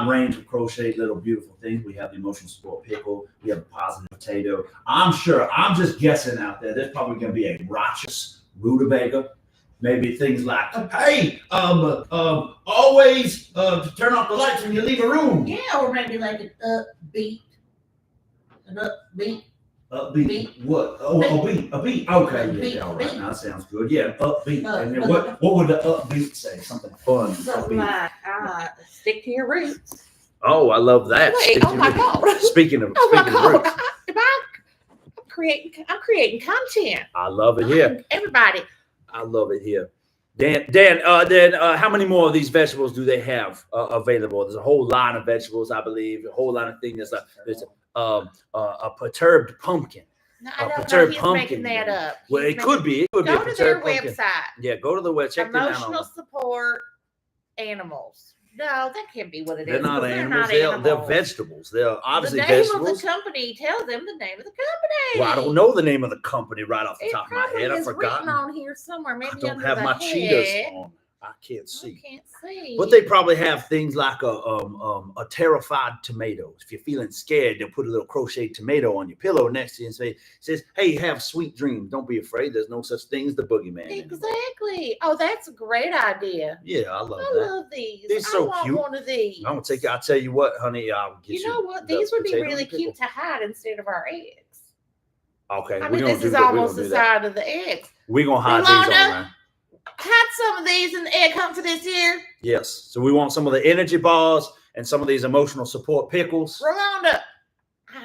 range of crocheted little beautiful things. We have the emotional support pickle. We have a positive potato. I'm sure, I'm just guessing out there, there's probably going to be a righteous rutabaga. Maybe things like, hey, always turn off the lights when you leave a room. Yeah, or maybe like an upbeat. Upbeat. What? Oh, a beat. Okay, yeah, all right. Now that sounds good. Yeah, upbeat. And then what would the upbeat say? Something fun. Something like, stick to your roots. Oh, I love that. Wait, oh my God. Speaking of roots. I'm creating content. I love it here. Everybody. I love it here. Dan, how many more of these vegetables do they have available? There's a whole line of vegetables, I believe. A whole line of things. There's a perturbed pumpkin. No, I don't know. He's making that up. Well, it could be. It could be. Go to their website. Yeah, go to the website. Check them out. Emotional support animals. No, that can't be what it is. They're not animals. They're vegetables. They're obviously vegetables. The name of the company. Tell them the name of the company. Well, I don't know the name of the company right off the top of my head. I've forgotten. Written on here somewhere. Maybe I don't have my cheetahs on. I can't see. see. But they probably have things like a terrified tomato. If you're feeling scared, they'll put a little crocheted tomato on your pillow next to you and says, "Hey, have sweet dreams. Don't be afraid. There's no such thing as the boogeyman." Exactly. Oh, that's a great idea. Yeah, I love that. I love these. They're so cute. I want one of these. I'm gonna take. I'll tell you what, honey. I'll get you. You know what? These would be really cute to hide instead of our eggs. Okay. I mean, this is almost the side of the eggs. We're gonna hide these on there. Had some of these in the egg hunt for this year. Yes. So we want some of the energy bars and some of these emotional support pickles. Rhonda,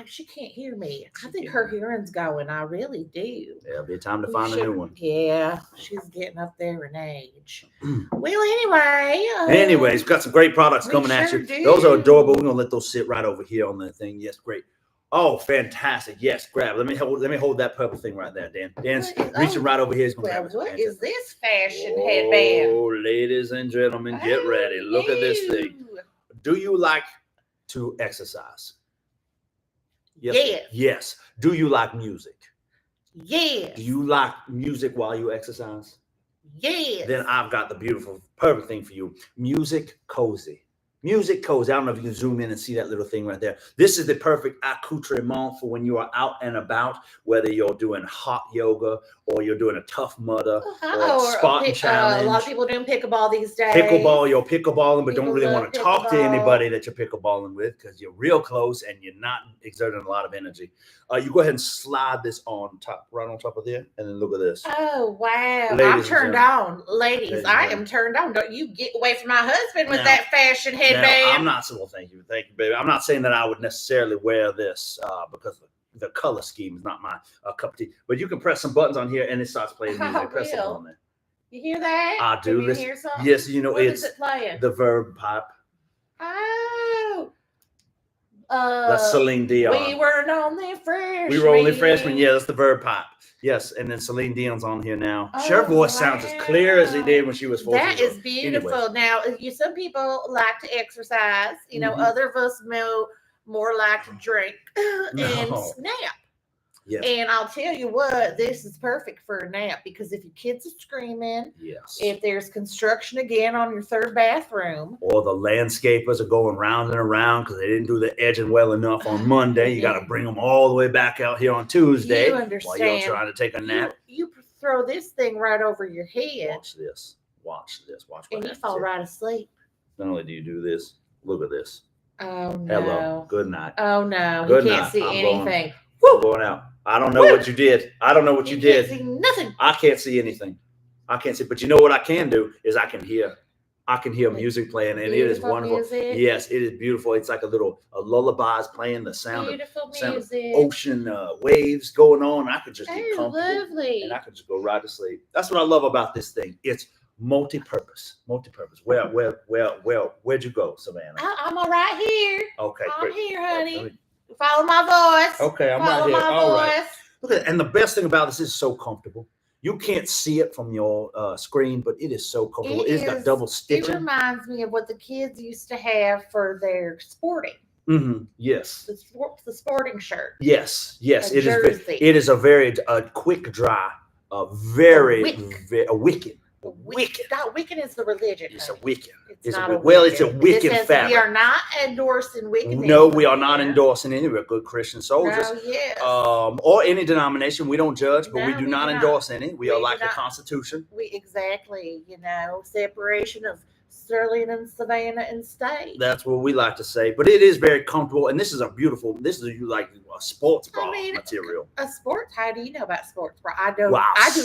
she can't hear me. I think her hearing's going. I really do. It'll be time to find a new one. Yeah, she's getting up there in age. Well, anyways, we've got some great products coming at you. Those are adorable. We're gonna let those sit right over here on the thing. Yes, great. Oh, fantastic. Yes, grab. Let me hold that purple thing right there, Dan. Dan's reaching right over here. What is this fashion headband? Oh, ladies and gentlemen, get ready. Look at this thing. Do you like to exercise? Yes. Yes. Do you like music? Yes. Do you like music while you exercise? Yes. Then I've got the perfect thing for you. Music Cozy. Music Cozy. I don't know if you can zoom in and see that little thing right there. This is the perfect accoutrement for when you are out and about, whether you're doing hot yoga or you're doing a Tough Mudder or Spartan challenge. A lot of people doing pickleball these days. Pickleball, you're pickleballing, but don't really want to talk to anybody that you're pickleballing with because you're real close and you're not exerting a lot of energy. You go ahead and slide this on top, right on top of there, and then look at this. Oh, wow. I'm turned on. Ladies, I am turned on. Don't you get away from my husband with that fashion headband. Now, I'm not, well, thank you, baby. I'm not saying that I would necessarily wear this because the color scheme is not my cup of tea. But you can press some buttons on here and it starts playing music. Press it on there. You hear that? I do. Can you hear something? Yes, you know what is it playing? The Verb pipe. Oh. That's Celine Dion. We were only freshmen. We were only freshmen. Yeah, that's the Verb pipe. Yes, and then Celine Dion's on here now. Her voice sounds as clear as it did when she was 14. That is beautiful. Anyway. Now, some people like to exercise. You know, other of us more like to drink and snap. Yes. And I'll tell you what, this is perfect for a nap because if your kids are screaming, if there's construction again on your third bathroom, or the landscapers are going round and around because they didn't do the edging well enough on Monday, you got to bring them all the way back out here on Tuesday while you're trying to take a nap. You throw this thing right over your head. Watch this. And you fall right asleep. Not only do you do this, look at this. Oh, no. Hello. Good night. Oh, no. You can't see anything. I'm going out. I don't know what you did. I don't know what you did. Can't see nothing. I can't see anything. I can't see. But you know what I can do is I can hear music playing, and it is wonderful. Music. Yes, it is beautiful. It's like a lullaby is playing, the sound of ocean waves going on. I could just get comfortable, lovely. And I could just go right to sleep. That's what I love about this thing. It's multi-purpose. Where'd you go, Savannah? I'm all right here. Okay, I'm here, honey. Follow my voice. Okay, I'm right here. All right. Look at it. And the best thing about this is so comfortable. You can't see it from your screen, but it is so comfortable. It's got double stitching. It reminds me of what the kids used to have for their sporting. Mm-hmm. Yes. The sporting shirt. Yes. It is. It is a very quick dry, a wicked Wiccan. No, Wiccan is the religion. It's a Wiccan. It's not it's a Wiccan fabric. We are not endorsing Wiccan. No, we are not endorsing any. We're good Christian soldiers. No, yes. Or any denomination. We don't judge, but we do not endorse any. We are like the Constitution. Exactly. Separation of Sterling and Savannah and state. That's what we like to say. But it is very comfortable, and this is like a sports bra material. A sports? How do you know about sports bra? I do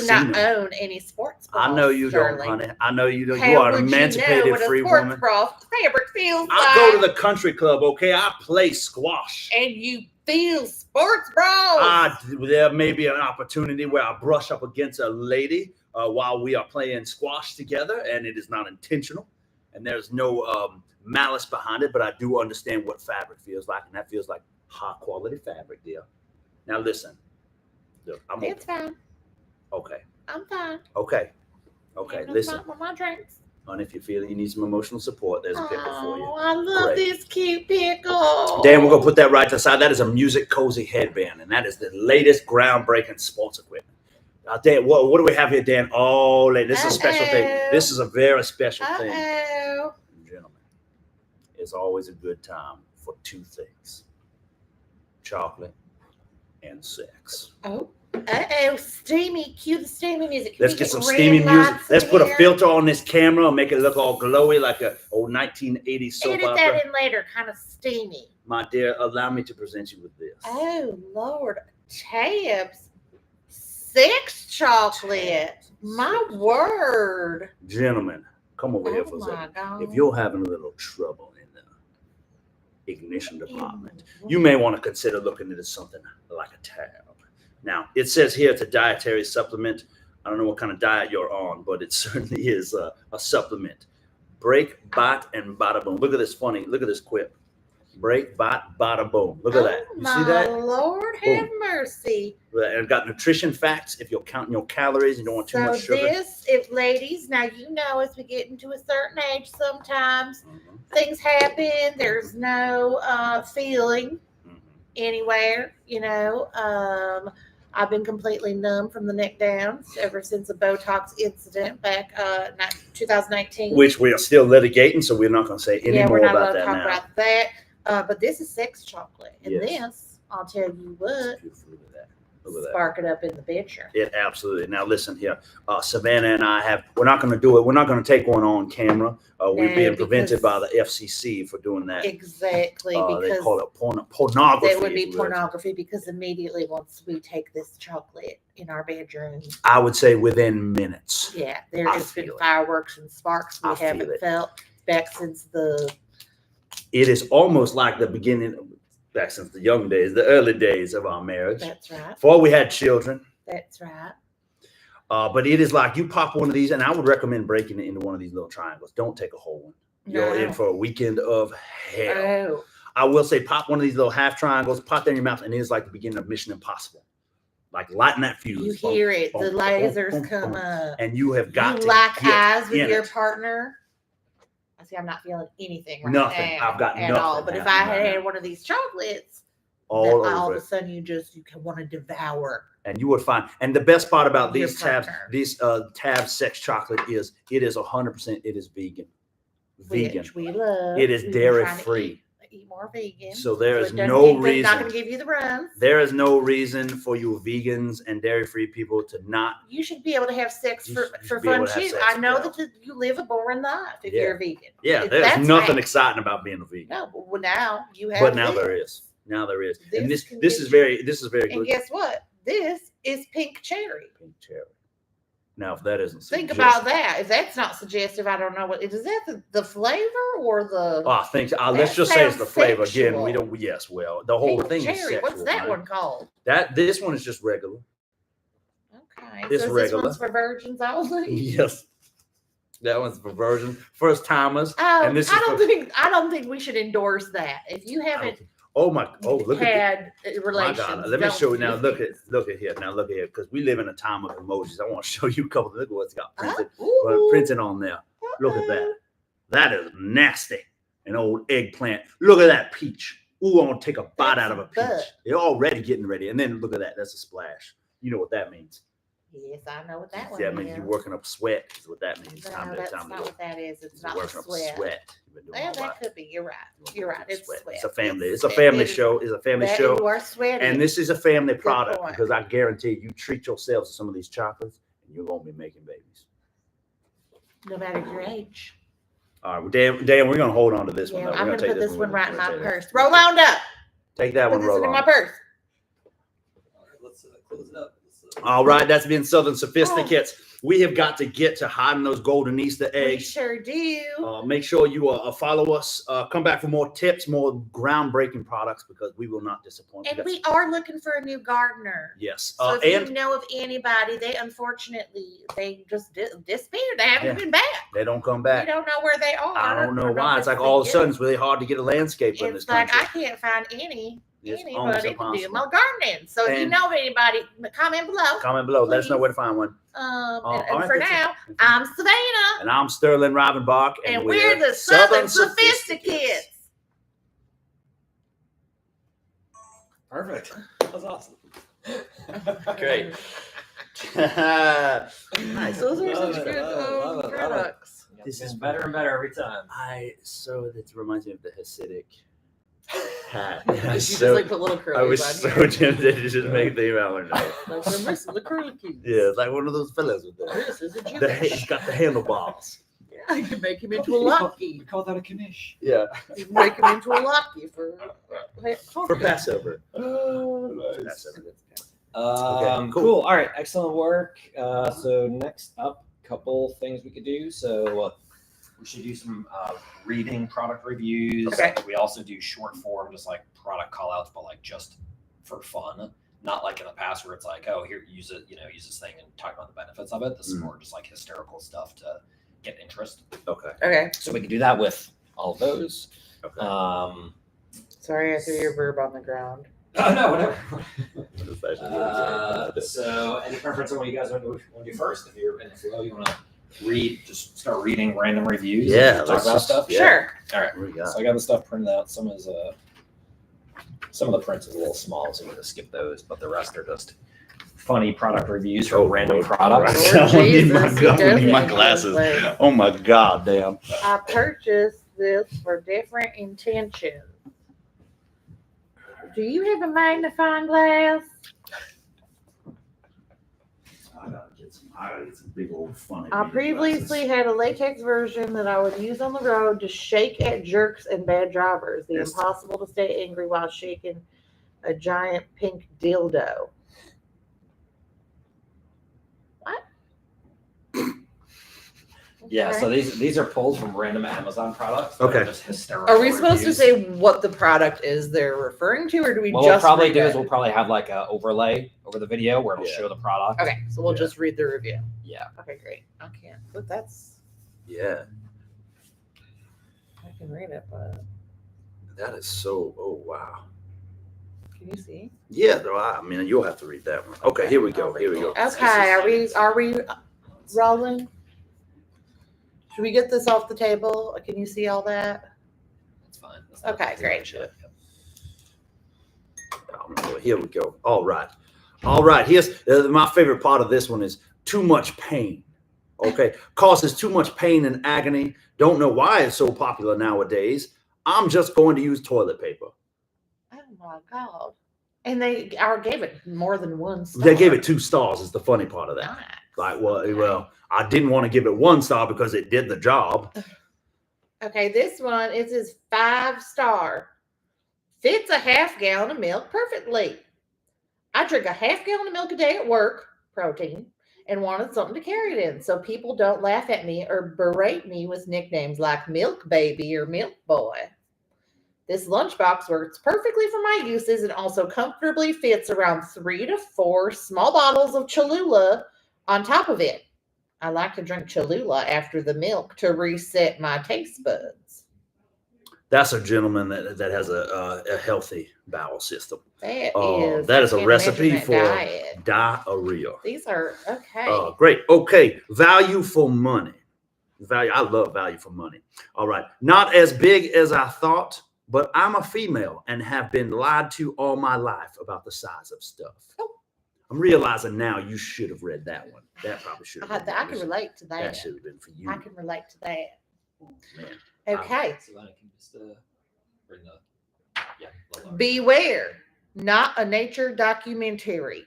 not own any sports bra. I know you don't, honey. I know you don't. You are an emancipated free woman. Bra fabric feels I go to the country club, okay? I play squash. And you feel sports bras. There may be an opportunity where I brush up against a lady while we are playing squash together, and it is not intentional. And there's no malice behind it, but I do understand what fabric feels like, and that feels like high quality fabric, dear. Now listen, It's fine. Okay. I'm fine. Okay. Listen. My drinks. And if you feel you need some emotional support, there's a pickle for you. I love this cute pickle. Dan, we're gonna put that right to the side. That is a music cozy headband, and that is the latest groundbreaking sports equipment. Dan, what do we have here, Dan? Oh, this is a special thing. This is a very special thing. Gentlemen, it's always a good time for two things: chocolate and sex. Steamy. Cue the steamy music. Let's get some steamy music. Let's put a filter on this camera and make it look all glowy like a old 1980s soap opera. Edit that in later, kind of steamy. My dear, allow me to present you with this. Oh, Lord. Tabs. Sex chocolate. My word. Gentlemen, come over here for a second. God. If you're having a little trouble in the ignition department, you may want to consider looking into something like a tab. Now, it says here it's a dietary supplement. I don't know what kind of diet you're on, but it certainly is a supplement. Break, bot, and bada boom. Look at this look at this quip. Break, bot, bada boom. Look at that. You see that? Lord have mercy. And it's got nutrition facts. If you're counting your calories, you don't want too much sugar. Ladies, now you know as we get into a certain age, sometimes things happen. There's no feeling anywhere, I've been completely numb from the neck down ever since the Botox incident back 2019. Which we are still litigating, so we're not going to say any more about that now. We're not going to talk about that. But this is sex chocolate. And this, I'll tell you what, spark it up in the bedroom. It absolutely. Now listen here, Savannah and I we're not going to do it. We're not going to take one on camera. We're being prevented by the FCC for doing that. Exactly. Because they call it pornography. That would be pornography because immediately once we take this chocolate in our bedroom. I would say within minutes. Yeah. There has been fireworks and sparks we haven't felt back since it is almost like the beginning back since the young days, the early days of our marriage. That's right. Before we had children. That's right. But it is like you pop one of these, and I would recommend breaking it into one of these little triangles. Don't take a whole one. You're in for a weekend of hell. Oh. I will say pop one of these little half triangles, pop that in your mouth, and it is like the beginning of Mission Impossible. Like lighting that fuse. You hear it. The lasers come up. And you have got to lock eyes with your partner. I see I'm not feeling anything right nothing. now. I've got at nothing. All. But if I had one of these chocolates, all of a sudden you can want to devour. And you would find, and the best part about these tabs, Tab sex chocolate is it is 100%. It is vegan. Which we love. It is dairy free. Eat more vegan. So there is no reason. Not going to give you the runs. There is no reason for you vegans and dairy free people to not. You should be able to have sex for fun too. I know that you live a boring life if you're a vegan. Yeah, there's nothing exciting about being a vegan. No, but now you have. But now there is. Now there is. And this is very good. And guess what? This is pink cherry. Pink cherry. Now, if that isn't suggestive. Think about that. If that's not suggestive, I don't know what is that the flavor or the. I think let's just say it's the flavor again. We don't. Yes, well, the whole thing is sexual. What's that one called? This one is just regular. Okay, this one's for virgins only. Yes, that one's for virgins, first timers. And this I don't think we should endorse that. If you haven't. Look at relations. My God. Let me show you now. Look at here. Now look at here, because we live in a time of emojis. I want to show you a couple. Look at what's got printed on there. Look at that. That is nasty. An old eggplant. Look at that peach. Ooh, I want to take a bite out of a peach. They're already getting ready. And then look at that. That's a splash. You know what that means. Yes, I know what that one Yeah, I is. mean, you're working up sweat is what that means. No, Time that's to not what that is. It's not working sweat. up sweat. You've been doing Well, all that right. could be. You're right. You're right. It's sweat. It's a family. It's a family show. It's a family show. You are sweaty. And this is a family Good product point. because I guarantee you treat yourselves to some of these chocolates and you're gonna be making babies. No matter your age. All right, well, Dan, we're gonna hold on to this one. Yeah, Though. I'm We're gonna put take this one we're right in gonna my take that. purse. Roll on up. Take that Put one. this Roll in on. my purse. All right, let's close it up. All right, that's been Southern Sophisticates. We have got to get to hiding those golden Easter We eggs. sure do. Make sure you follow us. Come back for more tips, more groundbreaking products because we will not disappoint. And we are looking for a new gardener. Yes. So if And you know of anybody, they just disappeared. They haven't been back. they don't come We back. don't know where they are. I don't know or why. It's like if all of a they sudden get- it's really hard to get a landscaper in this It's like country. I can't find anybody almost to do impossible. my gardening. So if you And- know of anybody, comment below. Comment below. Let us know where to find one. And all right, for that's it. now, I'm Savannah. And I'm Sterling Rivenbach. And we're the Southern Sophisticates. Perfect. That was awesome. Great. Nice. Those are Love such it, good love it. products. This This is is better and better every time. It reminds me of the Hasidic hat. You just like put little I curlies was on so here. tempted to just make the email or no. Like we're missing the curly keys. Yeah, it's like one of those fellas with This is a he's Jewish. got the handlebars. Yeah, you can make him into a locky. We call that a knish. Yeah, You can make him into a locky for Passover. Oh, Passover. Cool. cool. All right, excellent work. So next up, couple things we could do. So we should do some reading product reviews. Okay. We also do short form, just like product call outs, but like just for fun. Not like in the past where it's like, oh, here, use it, use this thing and talk about the benefits of it. This is more just like hysterical stuff to get interest. Okay. So we can do that with all of those. Okay. Sorry, I threw your verb on the ground. Oh no, whatever. Uh, So any preference on what you guys want to do first? If you're in the flow, you want to just start reading random reviews. Yeah, talk let's about just- stuff. Yeah. Sure. All right. What do we got? So I got the stuff printed out. Some of the prints is a little small, so I'm gonna skip those. But the rest are just funny product reviews for random Lord. products. Right. I need my Jesus, gun, I need my definitely. glasses. Like, Oh my god, damn. I purchased this for different intentions. Do you have a magnifying glass? I gotta get some big old funny. I previously had a latex version that I would use on the road to shake at jerks and bad drivers. The Yes. impossible to stay angry while shaking a giant pink dildo. What? Yeah. So Okay. these are pulled from random Amazon products. That Okay. Are just hysterical. Are we supposed to reviews. say what the product is they're referring to, or do we What we'll just probably read do it? is we'll probably have like a overlay over the video where it'll Yeah. show the product. Okay, so we'll Yeah. just read the review. Yeah. Okay, great. I can't. But that's Yeah, I can read it, but that is so. Oh wow. can you see? Yeah, though. I mean, you'll have to read that one. Okay, here we go. Here we go. Okay, are we rolling? Should we get this off the table? Can you see all that? That's fine. That's Okay, not great. shit. Here we go. All right. Here's my favorite part of this one is too much pain. Okay, causes too much pain and agony. Don't know why it's so popular nowadays. I'm just going to use toilet paper. Oh my god! And they gave it more than one star. They gave it 2 stars. Is the funny part of that. Nice. Like, well, I didn't want to give it 1 star because it did the job. Okay, this one is 5-star. Fits a half gallon of milk perfectly. I drink a half gallon of milk a day at work, protein, and wanted something to carry it in so people don't laugh at me or berate me with nicknames like Milk Baby or Milk Boy. This lunchbox works perfectly for my uses and also comfortably fits around 3 to 4 small bottles of Cholula on top of it. I like to drink Cholula after the milk to reset my taste buds. That's a gentleman that has a healthy bowel system. That That is a can't recipe imagine for that diet. diarrhea. These are okay. Great. Okay. Value for money. I love value for money. All right. Not as big as I thought, but I'm a female and have been lied to all my life about the size of stuff. Oh. I'm realizing now you should have read that one. That probably should have been. I can relate to that. That should have been for you. I can relate to that. Oh, man. Okay. Savannah, can you just bring the Beware, not a nature documentary.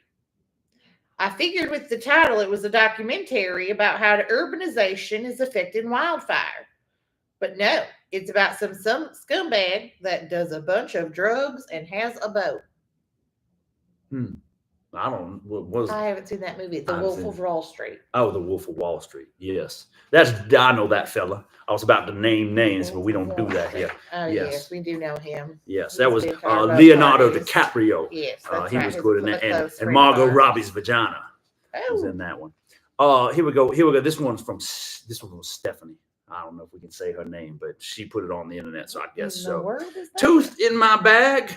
I figured with the title, it was a documentary about how urbanization is affecting wildfire. But no, it's about some scumbag that does a bunch of drugs and has a boat. I don't. What was? I haven't seen that movie. The Wolf of Wall Street. Oh, The Wolf of Wall Street. Yes, I know that fella. I was about to name names, but we don't do that here. Oh yes, we do know him. Yes, that was Leonardo DiCaprio. Yes, he was good in that, and Margot Robbie's vagina was in that one. Here we go. This one was from Stephanie. I don't know if we can say her name, but she put it on the internet, so I guess so. Tooth in my bag? ?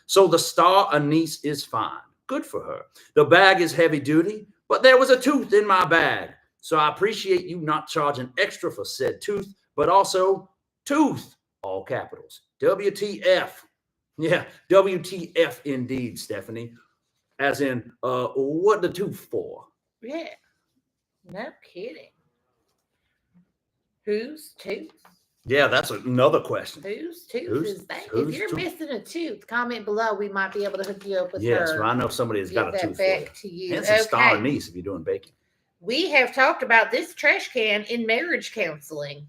So the star anise is fine. Good for her. The bag is heavy duty, but there was a tooth in my bag. So I appreciate you not charging extra for said tooth, but also tooth, all capitals. WTF. Yeah, WTF indeed, Stephanie. As in, what the tooth for? Yeah, no kidding. Whose tooth? Yeah, that's another question. Whose tooth is that? If you're missing a tooth, comment below. We might be able to hook you up with her. Yes, well, I know somebody has got a tooth back to you. And some star anise if you're doing baking. We have talked about this trash can in marriage counseling.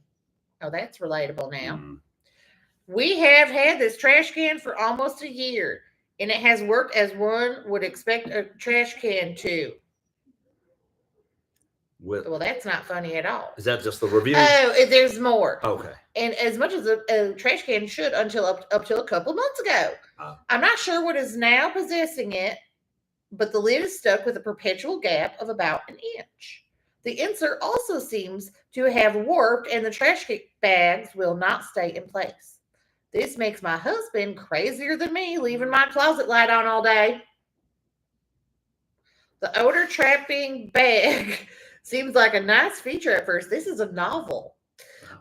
Oh, that's relatable now. We have had this trash can for almost a year, and it has worked as one would expect a trash can to. Well, that's not funny at all. Is that just the review? Oh, there's more. Okay. And as much as a trash can should until up till a couple months ago. I'm not sure what is now possessing it, but the lid is stuck with a perpetual gap of about an inch. The insert also seems to have warped, and the trash bags will not stay in place. This makes my husband crazier than me, leaving my closet light on all day. The odor trapping bag seems like a nice feature at first. This is a novel,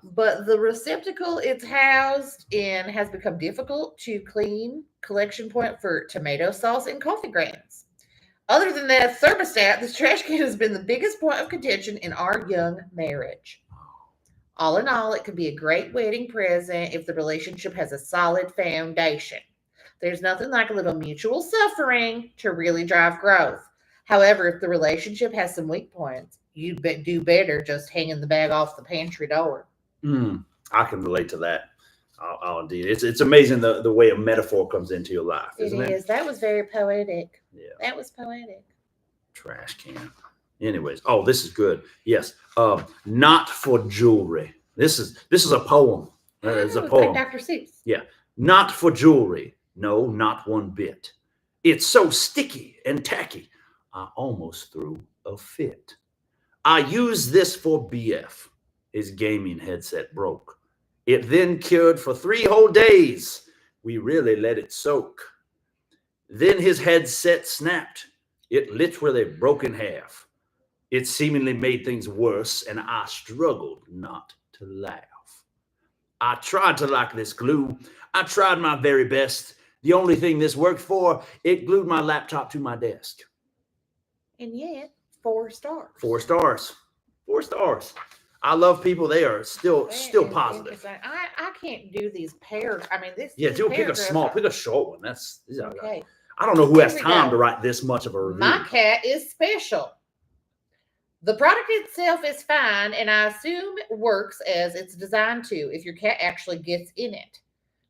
but the receptacle it's housed in has become difficult to clean. Collection point for tomato sauce and coffee grounds. Other than that thermostat, this trash can has been the biggest point of contention in our young marriage. All in all, it could be a great wedding present if the relationship has a solid foundation. There's nothing like a little mutual suffering to really drive growth. However, if the relationship has some weak points, you'd do better just hanging the bag off the pantry door. I can relate to that. Oh, indeed. It's amazing the way a metaphor comes into your life, isn't it? It is. That was very poetic. Yeah. That was poetic. Trash can. Anyways, this is good. Yes. Not for jewelry. This is a poem. It's a poem. Like Dr. Seuss. Yeah. Not for jewelry. No, not one bit. It's so sticky and tacky. I almost threw a fit. I used this for BF. His gaming headset broke. It then cured for 3 whole days. We really let it soak. Then his headset snapped. It literally broke in half. It seemingly made things worse, and I struggled not to laugh. I tried to lock this glue. I tried my very best. The only thing this worked for, it glued my laptop to my desk. And yet, 4 stars. 4 stars. 4 stars. I love people. They are still positive. I can't do these pairs. I mean, this. Yeah, pick a short one. That's okay. I don't know who has time to write this much of a review. My cat is special. The product itself is fine, and I assume it works as it's designed to if your cat actually gets in it.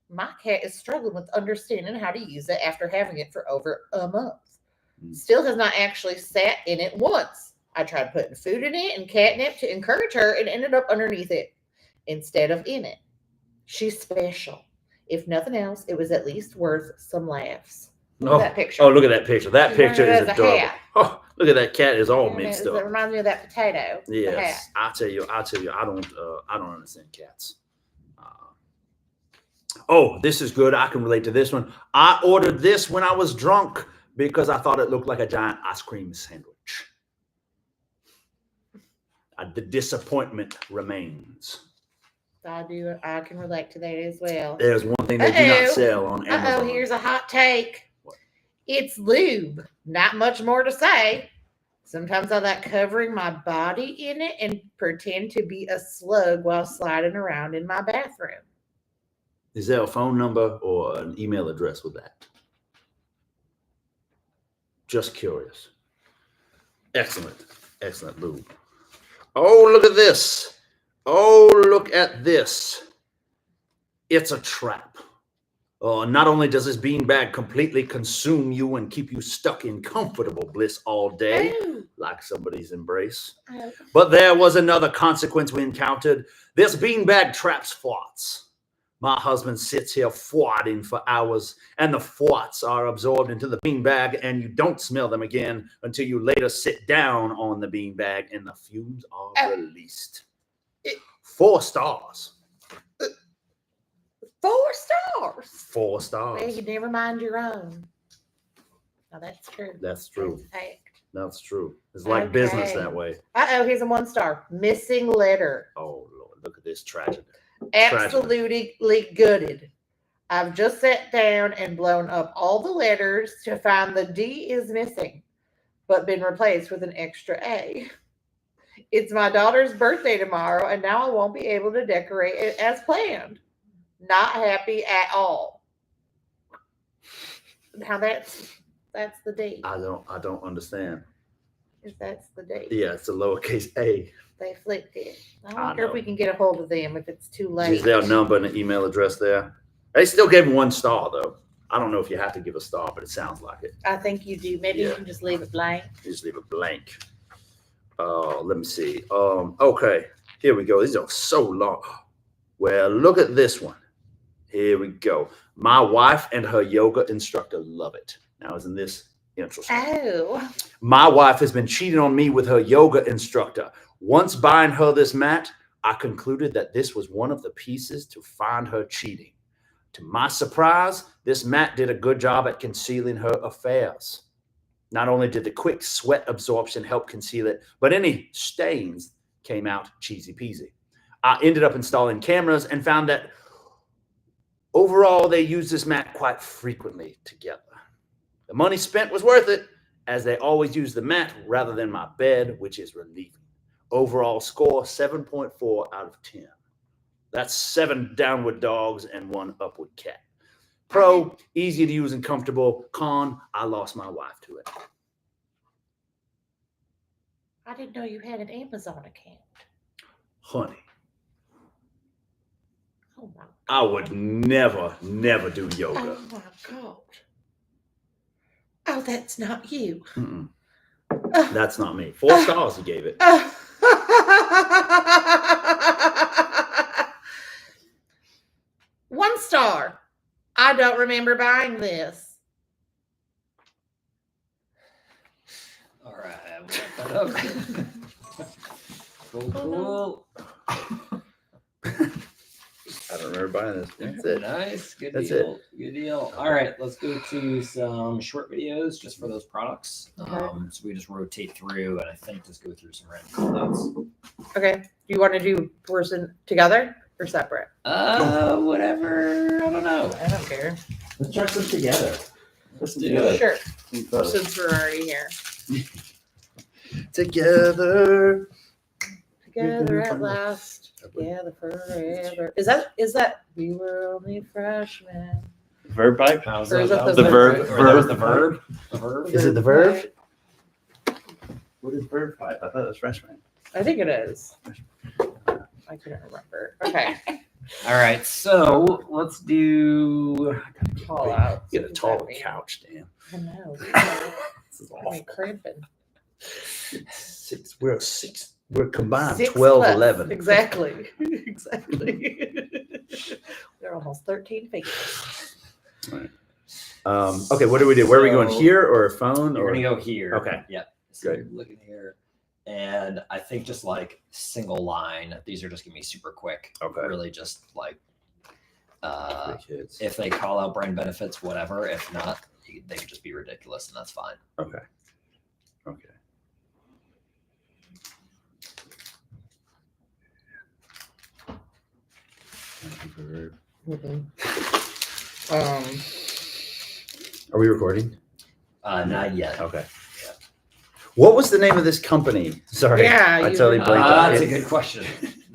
My cat is struggling with understanding how to use it after having it for over a month. Still has not actually sat in it once. I tried putting food in it and catnip to encourage her and ended up underneath it instead of in it. She's special. If nothing else, it was at least worth some laughs. Look at that picture. Oh, look at that picture. That picture is adorable. Oh, look at that cat is all mixed up. It reminds me of that potato. Yes, I tell you, I don't understand cats. This is good. I can relate to this one. I ordered this when I was drunk because I thought it looked like a giant ice cream sandwich. The disappointment remains. I can relate to that as well. There's one thing they do not sell on Amazon. Here's a hot take. What? It's lube. Not much more to say. Sometimes I like covering my body in it and pretend to be a slug while sliding around in my bathroom. Is there a phone number or an email address with that? Just curious. Excellent. Excellent lube. Oh, look at this. Oh, look at this. It's a trap. Not only does this beanbag completely consume you and keep you stuck in comfortable bliss all day, like somebody's embrace, but there was another consequence we encountered. This beanbag traps farts. My husband sits here farting for hours, and the farts are absorbed into the beanbag, and you don't smell them again until you later sit down on the beanbag and the fumes are released. 4 stars. 4 stars. 4 stars. Well, you never mind your own. Now that's true. That's true. That's fact. That's true. It's like business that way. Here's a 1 star. Missing letter. Oh, Lord. Look at this tragedy. Absolutely gutted. I've just sat down and blown up all the letters to find the D is missing, but been replaced with an extra A. It's my daughter's birthday tomorrow, and now I won't be able to decorate it as planned. Not happy at all. Now that's the D. I don't understand. If that's the D. Yeah, it's a lowercase a. They flipped it. I wonder if we can get a hold of them if it's too late. Is there a number and an email address there? They still gave him 1 star though. I don't know if you have to give a star, but it sounds like it. I think you do. Maybe you can just leave it blank. Just leave it blank. Let me see. Okay, here we go. These are so long. Well, look at this one. Here we go. My wife and her yoga instructor love it. Now, isn't this interesting? Oh. My wife has been cheating on me with her yoga instructor. Once buying her this mat, I concluded that this was one of the pieces to find her cheating. To my surprise, this mat did a good job at concealing her affairs. Not only did the quick sweat absorption help conceal it, but any stains came out cheesy peasy. I ended up installing cameras and found that overall they used this mat quite frequently together. The money spent was worth it, as they always use the mat rather than my bed, which is relieving. Overall score 7.4 out of 10. That's 7 downward dogs and 1 upward cat. Pro, easy to use and comfortable. Con, I lost my wife to it. I didn't know you had an Amazon account. Honey, Oh my God. I would never do yoga. Oh my God. Oh, that's not you. Mm-mm. That's not me. 4 stars he gave it. 1 star. I don't remember buying this. All right, we'll wrap that up. Cool. I don't remember buying this. That's it. Nice. Good That's deal. Good deal. All right, let's go to some short videos just for those products. So we just rotate through and I think just go through some random callouts. Okay. Do you want to do person together or separate? Whatever. I don't know. I don't care. Let's try some together. Let's do it. Sure. Since we're already here. Together. Together at last. Together forever. Is that we were only freshmen? Verb pipe? How's Or is that? that the verb? Or that was the verb? The verb? Is it the verb? What is verb pipe? I thought it was freshman. I think it is. I couldn't remember. Okay. All right, so let's do Call out. Get a tall couch, Dan. I know. This is I'm awful. cramping. 6. We're 6. We're combined 6 12, plus. 11. Exactly. Exactly. They're almost 13 feet. Right. Okay, what do we do? Where are we going? So- Here or a phone? We're Or gonna go here. Okay. Yep. So Good. you're looking here. And I think just like single line, these are just gonna be super quick. Okay. Really just like for kids. if they call out brand benefits, whatever. If not, they could just be ridiculous and that's fine. Okay. Okay. Mm-hmm. Are we recording? Not yet. Okay. Yeah. What was the name of this company? Sorry. Yeah, I you totally were- blanked That's out. a good question.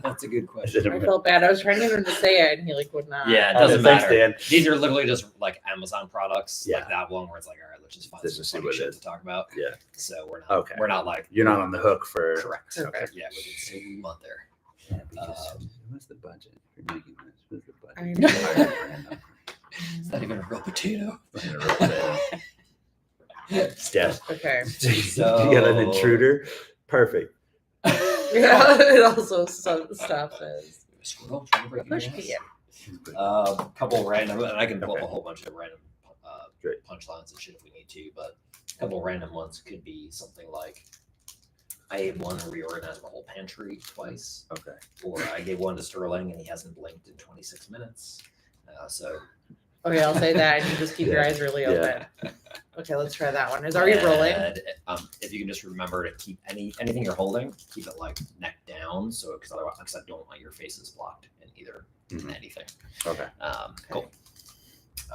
That's a good question. I felt bad. I was trying to get him to say it, and he like would not. Yeah, it Oh, doesn't thanks, matter. Dan. These are literally just like Amazon products, Yeah. like that one where it's like, all right, let's just find Let's some just see funny what it shit is. to talk about. Yeah. So we're not. Okay. We're not like You're not on the hook for. correct. Okay. Yeah, we did say we want there. Yeah, because what's the budget for making this? What's the budget? I know. Random. It's not even a real potato. Steph. Okay. So- You got an intruder. Perfect. Yeah, it also stops as Squirrel, trying to break your push ass. pee. Couple random, and I can pull up Okay. a whole bunch of random Great. punchlines and shit if we need to, but a couple random ones could be something like, I ate one and reorganized my whole pantry twice, Okay. or I gave one to Sterling and he hasn't blinked in 26 minutes. So Okay, I'll say that, and you just keep your eyes really open. Okay, let's try that one. Are you rolling? and, if you can just remember to keep anything you're holding, keep it like neck down, so because otherwise, because I don't want your faces blocked in either Mhm. anything. Okay. Cool.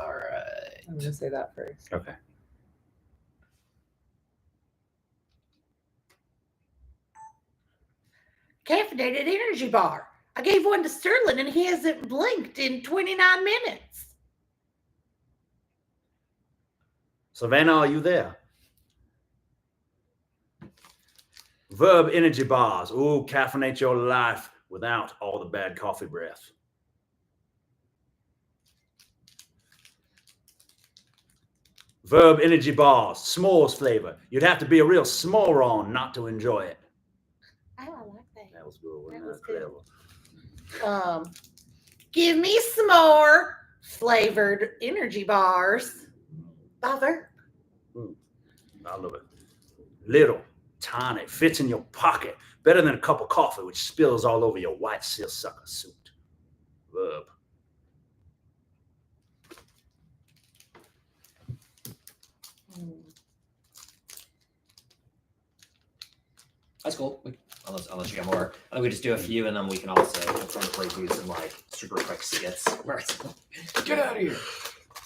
All right. I'm gonna say that first. Okay. Caffeinated energy bar. I gave one to Sterling, and he hasn't blinked in 29 minutes. Savannah, are you there? Verb energy bars. Ooh, caffeinate your life without all the bad coffee breath. Verb energy bars, s'mores flavor. You'd have to be a real s'moron not to enjoy it. Oh, I like that. That was good. Wasn't That was that good. clever? Give me some more flavored energy bars by Verb. I love it. Little, tiny, fits in your pocket. Better than a cup of coffee, which spills all over your white seersucker suit. Verb. That's cool. Unless you got more. I think we just do a few, and then we can also incorporate these in like super quick skits where it's get out of here.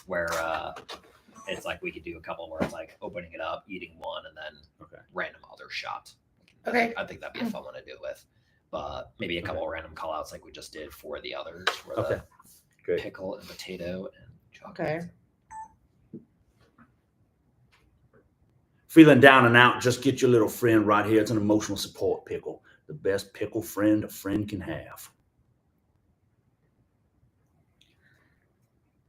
Where it's like we could do a couple where it's like opening it up, eating one, and then random other shot. Okay. I think that'd be a fun one to do it with. But maybe a couple random call outs like we just did for the others, for the Great. pickle and potato and chocolate. Okay. Feeling down and out, just get your little friend right here. It's an emotional support pickle. The best pickle friend a friend can have.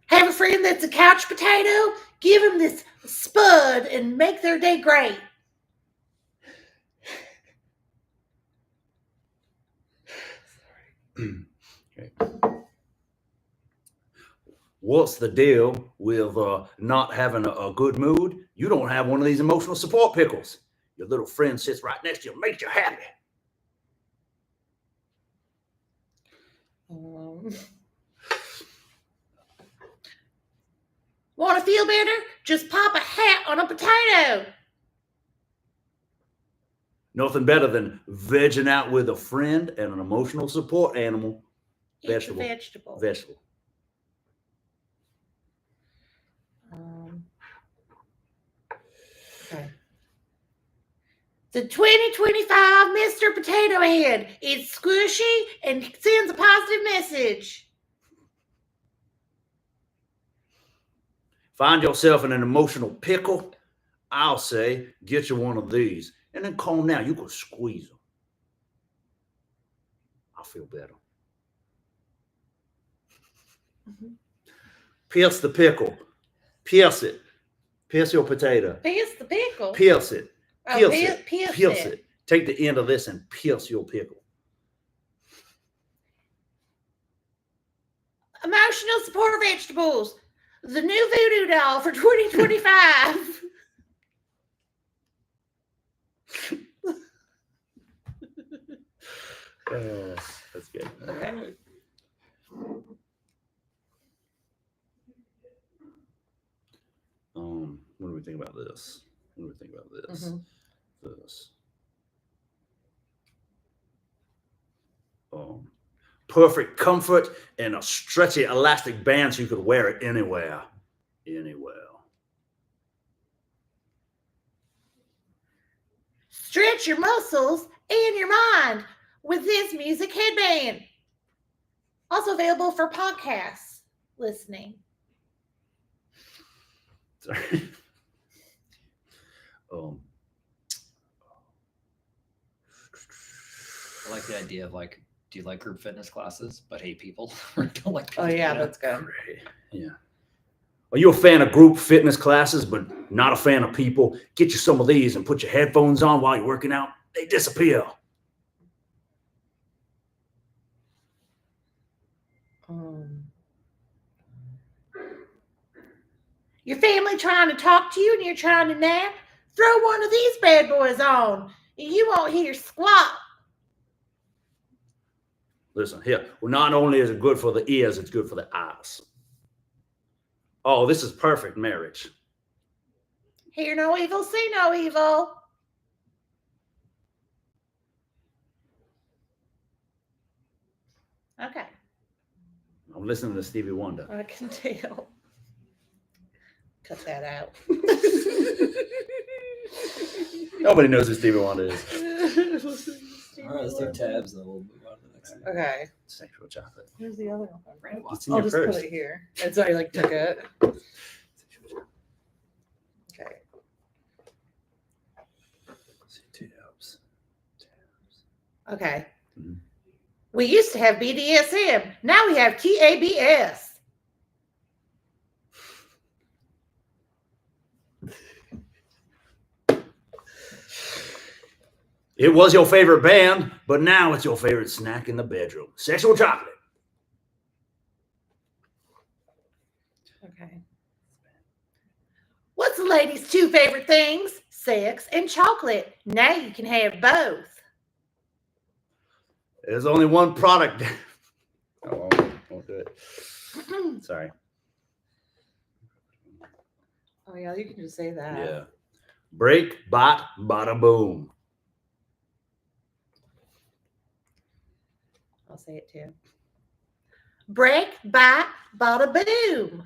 Have a friend that's a couch potato? Give them this spud and make their day great. Okay. What's the deal with not having a good mood? You don't have one of these emotional support pickles. Your little friend sits right next to you, makes you happy. Want to feel better? Just pop a hat on a potato. Nothing better than vegging out with a friend and an emotional support animal. It's a Vegetable. vegetable. Vegetable. Okay. The 2025 Mr. Potato Head. It's squishy and sends a positive message. Find yourself in an emotional pickle? I'll say, get you one of these. And then calm down. You can squeeze them. I'll feel better. Mhm. Pierce the pickle. Pierce it. Pierce your potato. Pierce the pickle. Pierce it. Oh, Pierce pierce it. Pierce it. it. Take the end of this and pierce your pickle. Emotional support vegetables. The new voodoo doll for 2025. That's good. Okay. What do we think about this? What do we think about this? Mhm. This. Perfect comfort and a stretchy elastic band so you could wear it anywhere. Anywhere. Stretch your muscles and your mind with this music headband. Also available for podcasts listening. Sorry. I like the idea of like, do you like group fitness classes but hate people? Or don't like people? Oh yeah, that's good. Great. Yeah. Are you a fan of group fitness classes but not a fan of people? Get you some of these and put your headphones on while you're working out. They disappear. Your family trying to talk to you and you're trying to nap? Throw one of these bad boys on and you won't hear squat. Listen here. Well, not only is it good for the ears, it's good for the eyes. Oh, this is perfect marriage. Hear no evil, see no evil. Okay. I'm listening to Stevie Wonder. I can tell. Cut that out. Nobody knows who Stevie Wonder is. All right, let's do tabs and then we'll move on to the next one. Okay. Sexual chocolate. Here's the other one. It's in I'll your just purse. put it here. It's I like took it. Okay. Tabs. Okay. Mhm. We used to have BDSM. Now we have TABS. It was your favorite band, but now it's your favorite snack in the bedroom. Sexual chocolate. Okay. What's the ladies' two favorite things? Sex and chocolate. Now you can have both. There's only one product. Oh, won't do it. Sorry. Oh yeah, you can just say that. Yeah. Break, bot, bada boom. I'll say it too. Break, bite, bada boom.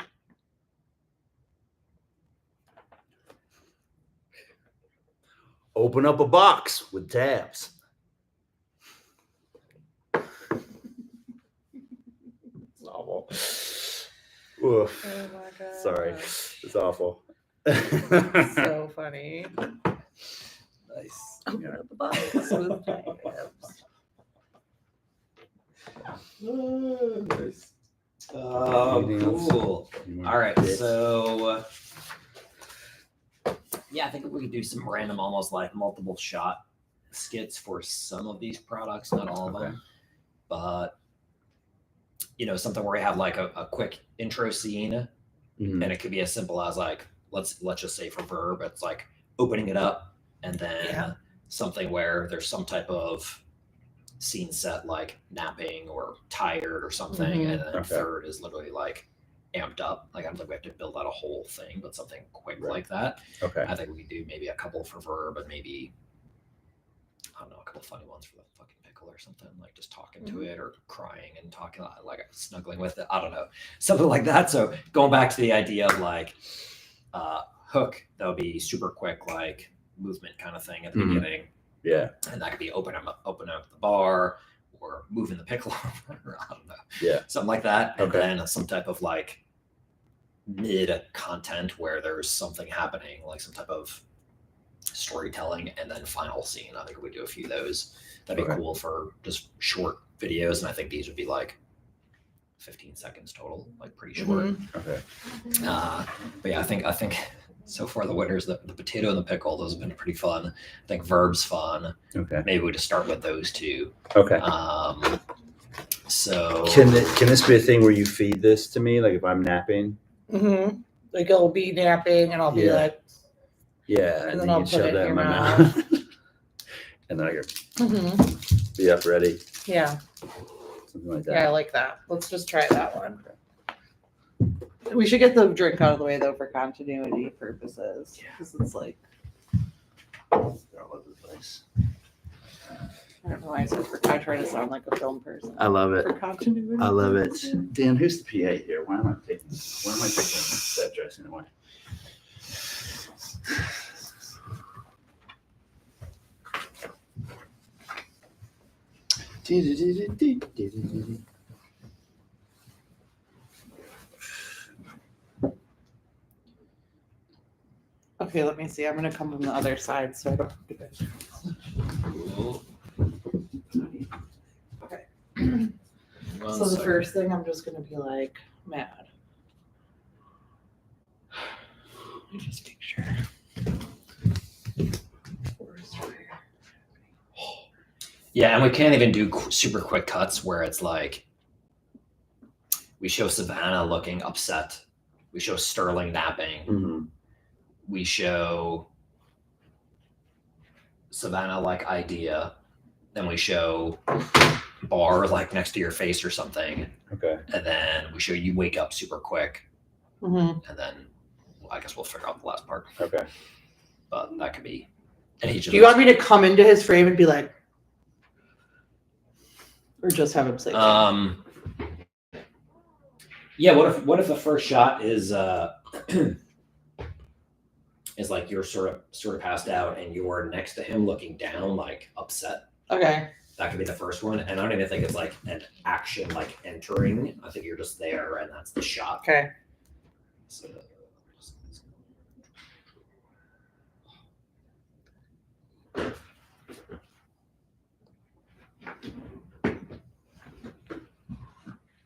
Open up a box with tabs. It's awful. Oof. Oh my god. Sorry. It's awful. So funny. Nice. Open up the box with tabs. Nice. Anything else? Cool. All right, so yeah, I think we could do some random, almost like multiple shot skits for some of these products, not all of them, but you know, something where we have like a quick intro scene, and it could be as simple as like let's just say for Verb, it's like opening it up, and then something where there's some type of scene set like napping or tired or something, and then third is literally like amped up. Like I don't think we have to build out a whole thing, but something quick like that. Okay. I think we could do maybe a couple for Verb, and maybe I don't know, a couple funny ones for the fucking Pickle or something, like just talking to it or crying and talking, like snuggling with it. I don't know, something like that. So going back to the idea of like hook, that would be super quick, like movement kind of thing at the beginning. Yeah. And that could be open up the bar or moving the pickle over. I don't know. Yeah. Something like that. And then some type of like mid content where there's something happening, like some type of storytelling, and then final scene. I think we do a few of those. That'd be cool for just short videos. And I think these would be like 15 seconds total, like pretty short. Okay. But yeah, I think so far the winners, the potato and the pickle, those have been pretty fun. I think Verb's fun. Okay. Maybe we just start with those two. Okay. So Can this be a thing where you feed this to me, like if I'm napping? Like I'll be napping and I'll be like, yeah, and then I'll you put shove it that in in your my mouth. mouth. And then I go, be up ready. Yeah. Something like that. Yeah, I like that. Let's just try that one. We should get the drink out of the way though for continuity purposes. Because it's like, All over the place. I don't know why I try to sound like a film person. I love it. For continuity. I love it. Dan, who's the PA here? Why am I taking that dressing away? Okay, let me see. I'm gonna come from the other side so I don't do it. Okay. So the first thing, I'm just gonna be like mad. Let me just make sure. Yeah, and we can't even do super quick cuts where it's like we show Savannah looking upset, we show Sterling napping, we show Savannah like idea, then we show bar like next to your face or something. Okay. And then we show you wake up super quick, and then I guess we'll figure out the last part. Okay. But that could be. And Do you want me to come into his frame and be like, or just have him say? Yeah. What if the first shot is is like you're sort of passed out and you're next to him looking down like upset. Okay. That could be the first one, and I don't even think it's like an action like entering. I think you're just there, and that's the shot. Okay. So,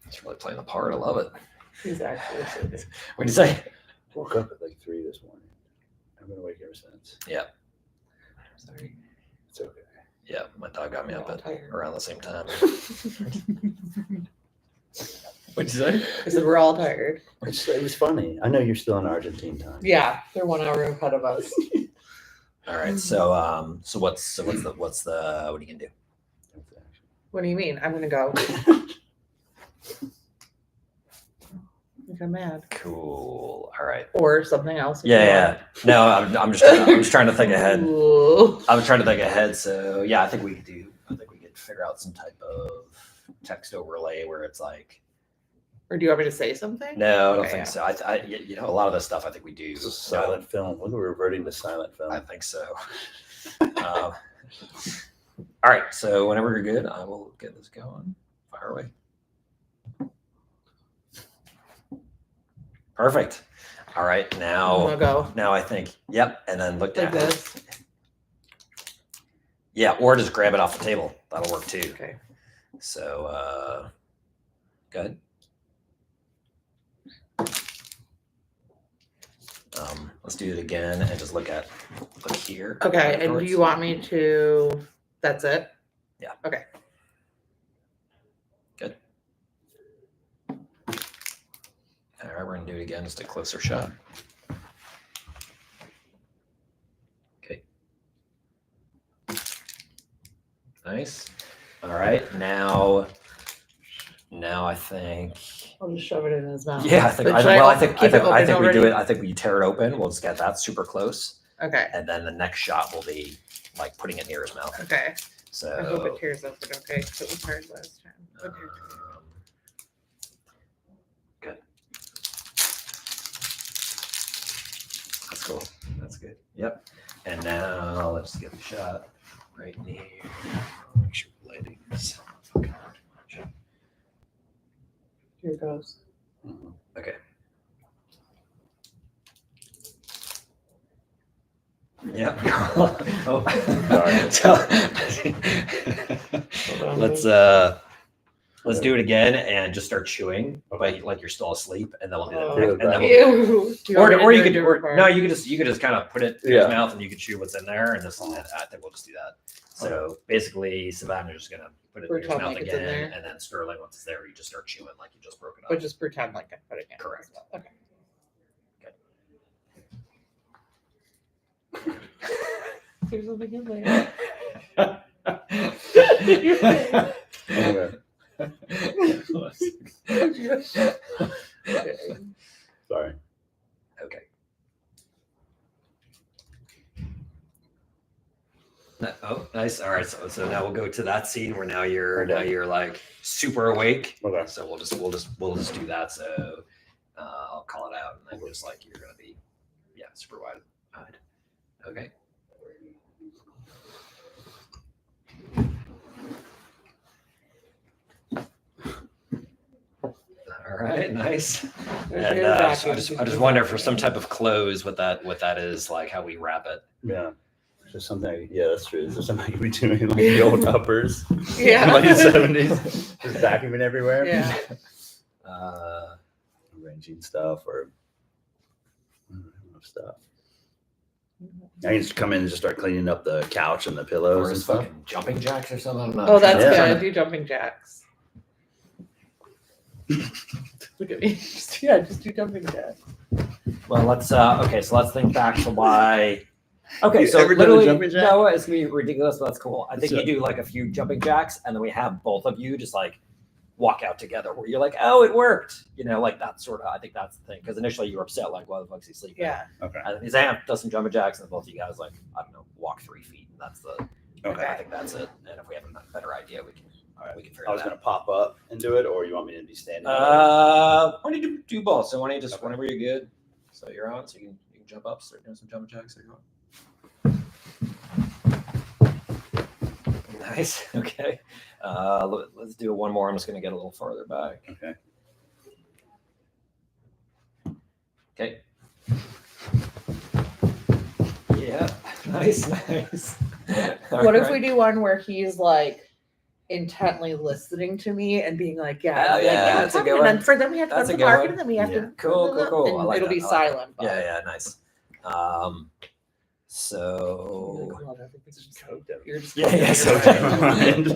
it's really playing the part. I love it. He's actually so good. What'd you say? Woke up at like 3 this morning. I've been awake ever since. Yeah. I'm sorry. It's okay. Yeah, my dog got me up at around the same time. What'd you say? I said we're all tired. It was funny. I know you're still in Argentine time. Yeah, they're 1 hour ahead of us. All right. So what are you gonna do? What do you mean? I'm gonna go. I'm mad. Cool. All right. Or something else. Yeah. No, I'm just trying to think ahead. Ooh. I'm trying to think ahead. So yeah, I think we could figure out some type of text overlay where it's like. Or do you want me to say something? No, I don't think so. I a lot of this stuff I think we do. It's a silent film. Look, we're reverting to silent film. I think so. All right. So whenever you're good, I will get this going. Fire away. Perfect. All right. Now, go. Now I think, yep. And then look Like down. this. Yeah. Or just grab it off the table. That'll work too. Okay. So, good. Let's do it again and just look here. Okay. And do you want me to? That's it. Yeah. Okay. Good. All right, we're gonna do it again, just a closer shot. Okay. Nice. All right, now I think. I'll just shove it in his mouth. Yeah, I think we do it. I think we tear it open. We'll just get that super close. Okay. And then the next shot will be like putting it near his mouth. Okay. So. I hope it tears open. Okay, because it was hard last time. Good. That's cool. That's good. Yep. And now let's get the shot right near. Make sure we're lighting this. Here it goes. Okay. Yep. Oh. Let's do it again and just start chewing, but like you're still asleep, and then we'll do that. Or you could just kind of put it in his mouth, and you can chew what's in there, and just I think we'll just do that. So basically, Savannah's just gonna put it in his mouth again, and then Sterling, once it's there, you just start chewing like you just broke it up. But just pretend like I put it in. Correct. Okay. There's something in there. Sorry. Okay. Oh, nice. All right. So now we'll go to that scene where now you're like super awake. Okay. So we'll just do that. So I'll call it out, and then just like you're gonna be super wide-eyed. Okay. All right, nice. There's And your I vacuum. just wonder for some type of close what that is, like how we wrap it. Yeah. There's something, yeah, that's true. Is there something you be doing like the old uppers? Yeah. Like the 70s. Just vacuuming everywhere. Yeah. Arranging stuff or stuff. I can just come in and just start cleaning up the couch and the pillows Or and is stuff. fucking jumping jacks or something. I'm not Oh, that's Yeah. good. Do jumping jacks. Look at me. Just do jumping jacks. Well, let's let's think back to why. Okay, You so ever done a literally, jumping jack? no, it's gonna be ridiculous, but that's cool. I think So- you do like a few jumping jacks, and then we have both of you just like walk out together, where you're like, "Oh, it worked," like that sort of. I think that's the thing, because initially you were upset, like, "Why the fuck's he sleeping?" Yeah. Okay. And then he's like, does some jumping jacks, and both of you guys like, I don't know, walk 3 feet, and that's the. Okay. I think that's it. And if we have a better idea, we can. All right. We can figure I was it going out. to pop up and do it, or you want me to be standing? Why don't you do both? So why don't you just Okay. whenever you're good, so you're on, so you can jump up, start doing some jumping jacks. So you're on. Nice. Okay. Let's do one more. I'm just going to get a little farther back. Okay. Okay. Yeah. Nice. Nice. What if we do one where he's like intently listening to me and being like, "Yeah, Oh, like, yeah, that's a good and one. then for them we have to That's go a to the good market, one. and then we have Yeah. to Cool. and I like it'll that. be I like that. silent. but- Yeah. Nice. So. I love everything. Choked him. You're just Yeah. So Right.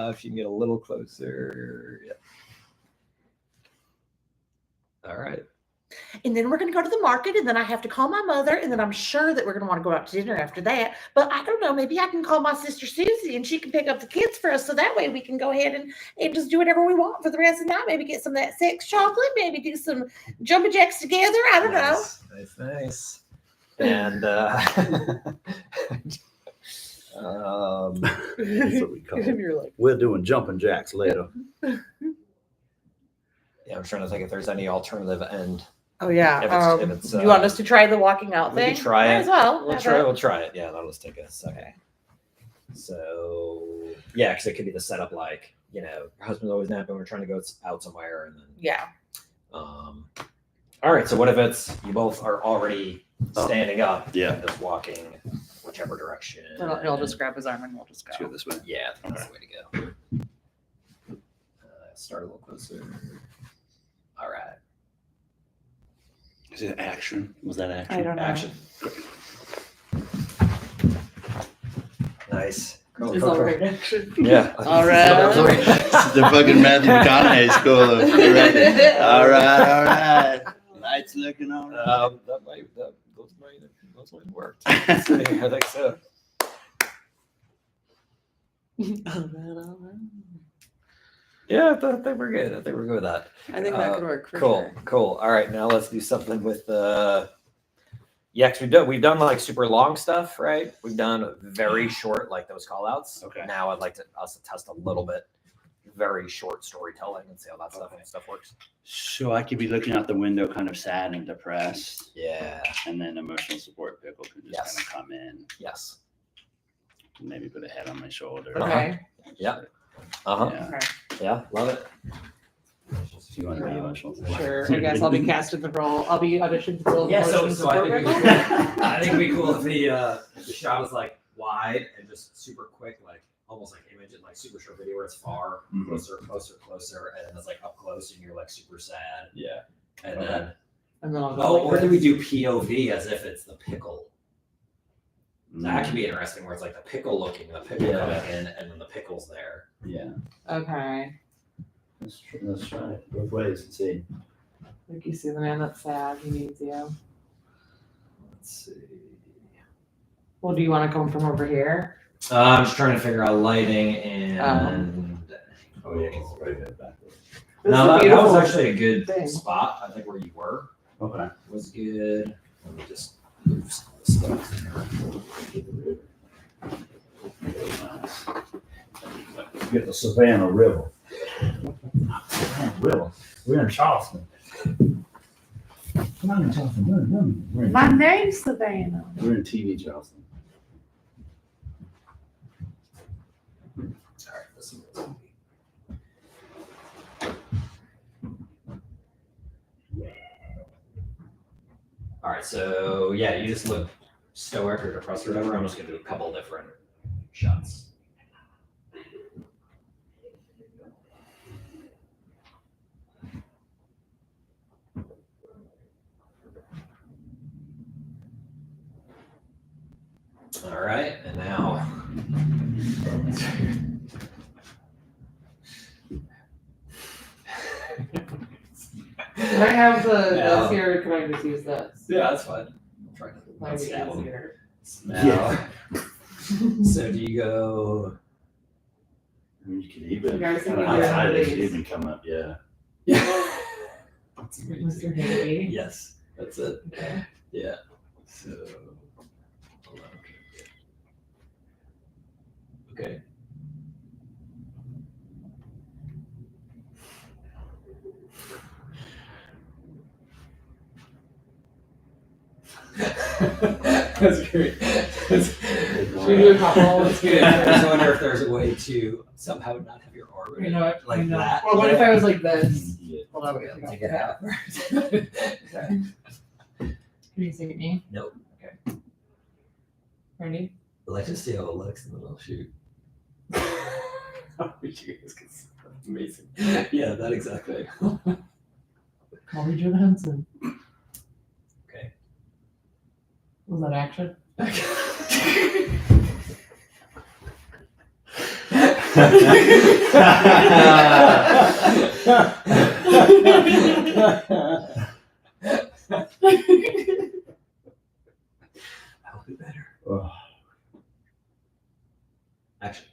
if you can get a little closer. Yeah. All right. And then we're going to go to the market, and then I have to call my mother, and then I'm sure that we're going to want to go out to dinner after that. But I don't know. Maybe I can call my sister Susie, and she can pick up the kids for us, so that way we can go ahead and just do whatever we want for the rest of the night. Maybe get some of that sex chocolate. Maybe do some jumping jacks together. I don't know. Nice. And That's what we call And it. you're like, We're doing jumping jacks later. yeah, I'm trying to think if there's any alternative end. oh yeah. If it's, do you want us to try the walking out we thing? could try Might it. as well. We'll try it. Yeah, that'll just take a second. Okay. So yeah, because it could be the setup like, your husband's always napping, we're trying to go out somewhere, and then Yeah. all right, so what if it's you both are already standing up, Yeah. just walking whichever direction. He'll just grab his arm and we'll just Let's go go. this way. Yeah, I think that's the way to go. Start a little closer. All right. Is it action? Was that action? I don't know. Action. Nice. Cool, It's cool, all cool. right action. Yeah. All right. The fucking Matthew McConaughey school of directing. All right. Lights looking all right. Those might work. I think so. Yeah, I think we're good. I think we're good with that. I think that could work for Cool. sure. All right, now let's do something with yeah, because we've done like super long stuff, right? We've done very short, like those call outs. Okay. Now I'd like us to test a little bit very short storytelling and see how that stuff works. So I could be looking out the window kind of sad and depressed, Yeah. and then emotional support Pickle can just Yes. kind of come in, Yes. maybe put a head on my shoulder. Okay. Yeah. Uh-huh. Yeah. Okay. Yeah. Love it. If you want to be emotional support. Sure. I guess I'll be casting the role. I'll be auditioning for the role. of Yeah, so emotional I support think it'd be worker. cool. I think it'd be cool if the shot was like wide and just super quick, like almost like image it like super short video where it's far, Mhm. closer, and then it's like up close and you're like super sad. Yeah. And Okay. then And then I'll go or like do we this. do POV as if it's the pickle? That Mm. could be interesting where it's like the pickle looking, the pickle Yeah. coming in, and then the pickle's there. Yeah. Okay. Let's try it both ways and see. Like you see the man that's sad. He needs you. Let's see. Well, do you want to come from over here? I'm just trying to figure out lighting and. Oh yeah, it's very good back there. This No, is a that was beautiful actually a good thing. spot. I think where you were Okay. was good. Let me just move some of the stuff. Get the Savannah River. Savannah River. We're in Charleston. Come on, in Charleston. We're in, My name's Savannah. we're in TV Charleston. All right, let's see what it's gonna be. All right, so yeah, you just look stoic or depressed or whatever. I'm just gonna do a couple different shots. All right, and now. I have this here. Can I just use this? Yeah, that's fine. I'm trying to Might be smell. easier. Yeah. So do you go? I mean, you can even You guys kind think of you're outside it, these? you can even come up. Yeah. Yeah. That's Mr. amazing. Haiti. Yes, that's it. Okay. Yeah. So. Hold on. Okay. That's great. Should we do a couple? That's good. I just wonder if there's a way to somehow not have your arm You know what? like I know. that. Well, what if I was like this? Yeah. Hold on, Yeah, wait. take it out. Okay. Can you see me? Nope. Okay. Ready? Let's just see how it looks, and then I'll shoot. I wish you guys could see that. Amazing. Yeah, that exactly. Call me Jim Henson. Okay. Was that action? That'll be better. Oh. Action.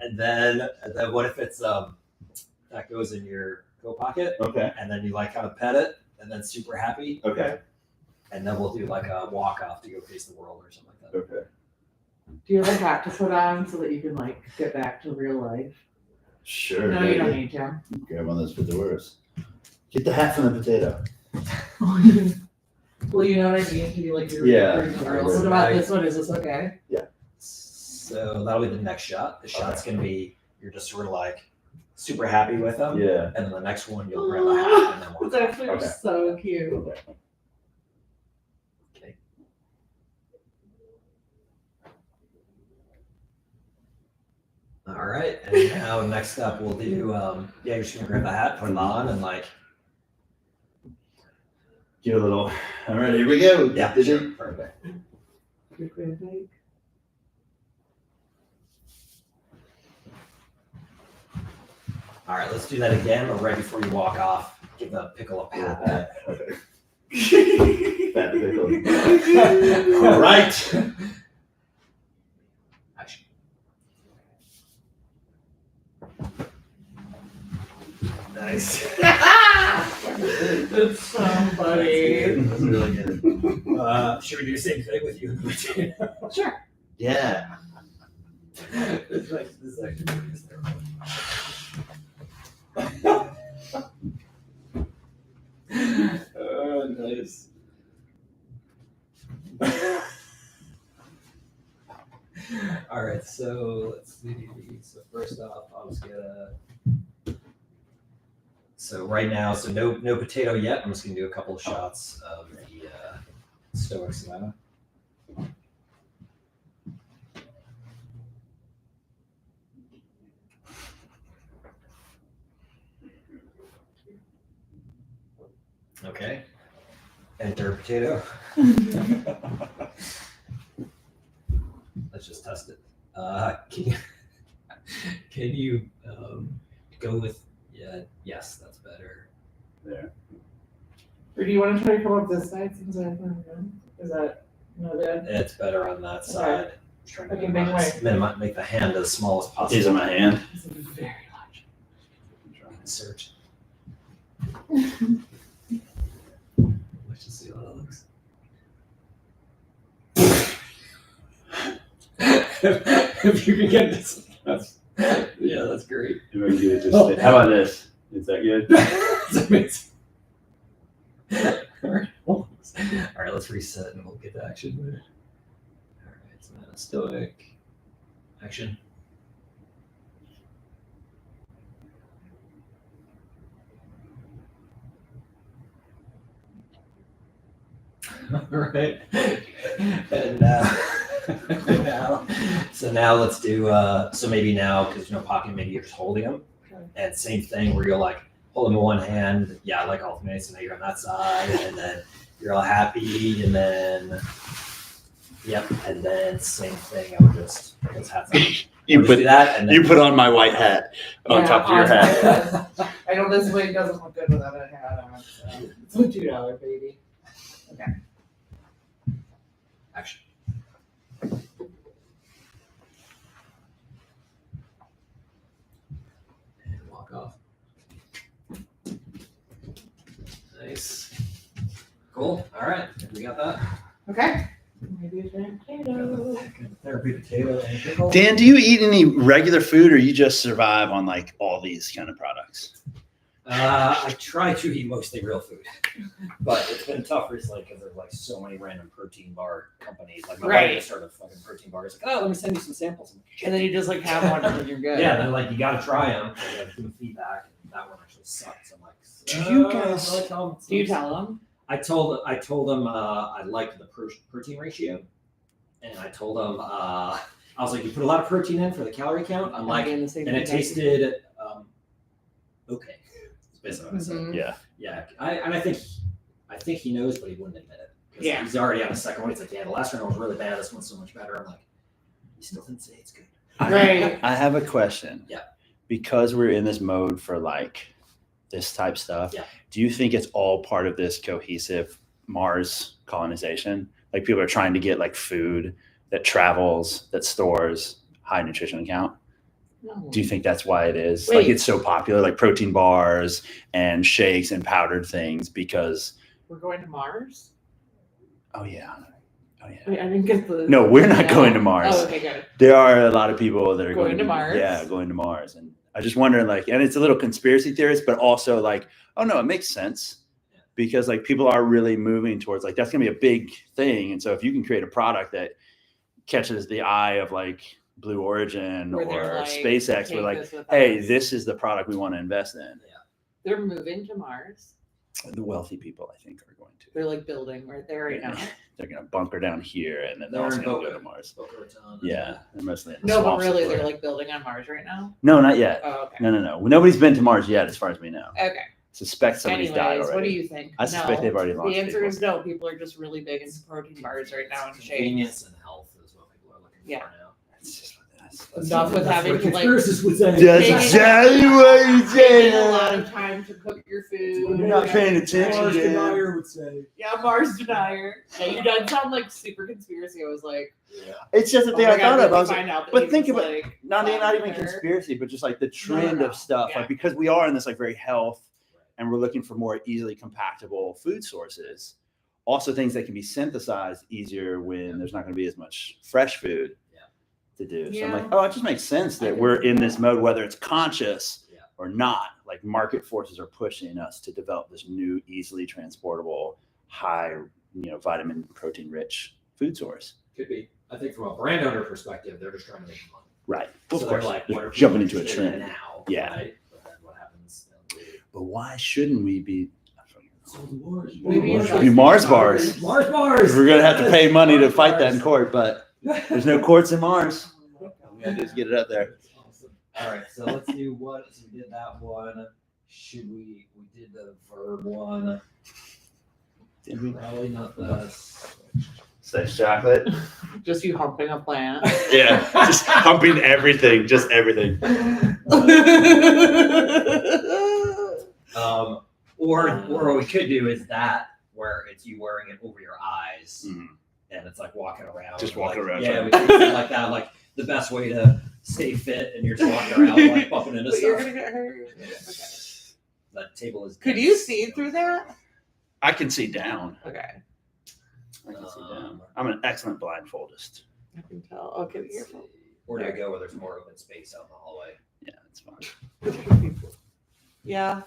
And then what if it's that goes in your coat pocket, Okay. and then you like kind of pet it, and then super happy, Okay. and then we'll do like a walk off to go face the world or something like that. Okay. Do you have a hat to put on so that you can like get back to real life? Sure. No, you don't need to. Grab one of those potatoes. Get the hat from the potato. Well, you know what I mean? To be like your Yeah, real I world. would. What about this one? Is this okay? So that'll be the next shot. The shot's gonna be you're just sort of like super happy with them, Yeah. and then the next one you'll grab a hat and then walk. It's actually Okay. so cute. Okay. All right, and now next up we'll do yeah, you're just gonna grab the hat, put it on, and like Give a little. All right, here we go. yeah, Did sure, you? perfect. Good, good, good. All right, let's do that again, but right before you walk off, give the pickle a pat. Okay. Fat pickle. All right. Action. Nice. It's so funny. That's really good. Should we do the same thing with you and the potato? Sure. Yeah. This is actually pretty hysterical. Oh, nice. All right, so let's see. So first off, I'll just get a. So right now, so no potato yet. I'm just gonna do a couple of shots of the Stoic Savannah. Okay. Enter potato. Let's just test it. Can you go with yes, that's better. There. Or do you want to try to come up this side since I haven't done? Is that no good? It's better on that side. I'm trying to Okay, make make the hand as small as possible. These are my hand. This is very large. Search. Let's just see how that looks. If you can get this, that's great. How about this? Is that good? amazing. All right, let's reset and we'll get to action. All right, Savannah, stoic. Action. All right. And now let's do, so maybe now, because there's no pocket, maybe you're just holding them. Okay. And same thing where you're like, hold them in one hand. Yeah, like alternate. So now you're on that side, and then you're all happy, and then, yep. And then same thing. I would just, those hats on. You put do that, and then you put on my white hat on top of your hat. I know this way doesn't look good without a hat on. So. It's a $2, baby. Okay. action. And walk off. Nice. Cool. All right. We got that. Okay. Maybe a giant potato. Therapy potato and pickle. Dan, do you eat any regular food, or you just survive on like all these kind of products? I try to eat mostly real food, but it's been tough recently because there's like so many random protein bar companies. Like my Right. wife started fucking protein bars. Like, oh, let me send you some samples. I'm like, And then you just like have one and you're good. yeah, they're like, you got to try them. And you have to give feedback. And that one actually sucks. I'm like, Do you guys- Do you tell them? I told them I liked the protein ratio, and I told them I was like, you put a lot of protein in for the calorie count. I'm like, and it tasted okay. That's basically what I said. Mhm. Yeah. Yeah, I think he knows, but he wouldn't admit it. 'Cause Yeah. he's already on the second one. He's like, yeah, the last round was really bad. This one's so much better. I'm like, you still didn't say it's good. Right. I have a question. Yeah. Because we're in this mode for like this type stuff. Yeah. Do you think it's all part of this cohesive Mars colonization? Like people are trying to get like food that travels, that stores high nutrition count. No. Do you think that's why it is? Wait. Like it's so popular, like protein bars and shakes and powdered things because, We're going to Mars? oh yeah. Oh yeah. Wait, I didn't get the. No, we're not going to Mars. Oh, okay, got it. There are a lot of people that are Going to Mars? Yeah, going to Mars. And I just wonder, like, and it's a little conspiracy theorist, but also like, oh no, it makes sense because like people are really moving towards like that's gonna be a big thing. And so if you can create a product that catches the eye of like Blue Origin Where or they're like, SpaceX, take we're like, this with hey, us. this is the product we want to invest in. They're moving to Mars. The wealthy people, I think, are going to. They're like building right there right now. They're gonna bunker down here, and then they're They're also in gonna go Boca. to Mars. Boca Raton. Yeah, they're mostly in the No, but swamps of really, Florida. they're like building on Mars right now. No, not yet. Oh, okay. No. Nobody's been to Mars yet, as far as we know. Okay. Suspect somebody's died Anyways, already. what do you think? I suspect they've already launched The answer people. is no. People are just really big into protein bars right now and shakes. Convenience and health is what people are looking Yeah. for now. It's just Enough with having to like Conspiracists would say. That's Taking- exactly what you taking a lot said. of time to cook your food. You're not paying attention, Mars Dan. denier would say. Yeah, Mars denier. Yeah, you don't sound like super conspiracy. I was like, It's just the oh thing my I God, thought did of. we I was find out that but he think was, about like, not even flattener? conspiracy, but just like the trend no. of stuff. Yeah. Like because we are in this like very health, and we're looking for more easily compatible food sources. Also, things that can be synthesized easier when there's not going to be as much fresh food to do. So I'm Yeah. like, oh, it just makes sense I that can we're see in that. this mode, whether it's conscious Yeah. or not. Like market forces are pushing us to develop this new, easily transportable, high, vitamin, protein rich food source. Could be. I think from a brand owner perspective, they're just trying to make money. Right. So Of they're course, like, just what if jumping we into a interested in trend. now? Yeah. Right? But then what happens? But why shouldn't we be? Maybe it's Be Mars bars. Mars bars. We're gonna have to pay money to Mars fight that in bars. court, but there's no courts in Mars. We gotta just get it up there. Awesome. All right, so let's do what? So we did that one. Should we? We did the verb one. Did we? Probably not the. Sex chocolate. Just you humping a plant. Yeah, just humping everything, just everything. Or what we could do is that where it's you wearing it over your eyes Mhm. and it's like walking around. Just like, walking around. Yeah, we could do something like that. Like the best way to stay fit and you're just walking around like bumping into But you're stuff. gonna get hurt. That table is. Could you see through that? I can see down. Okay, I can see down. I'm an excellent blindfoldist. I can tell. Okay, be Let's careful. see. Where do I go where there's more open space out in the hallway? Yeah, that's fine. Yeah.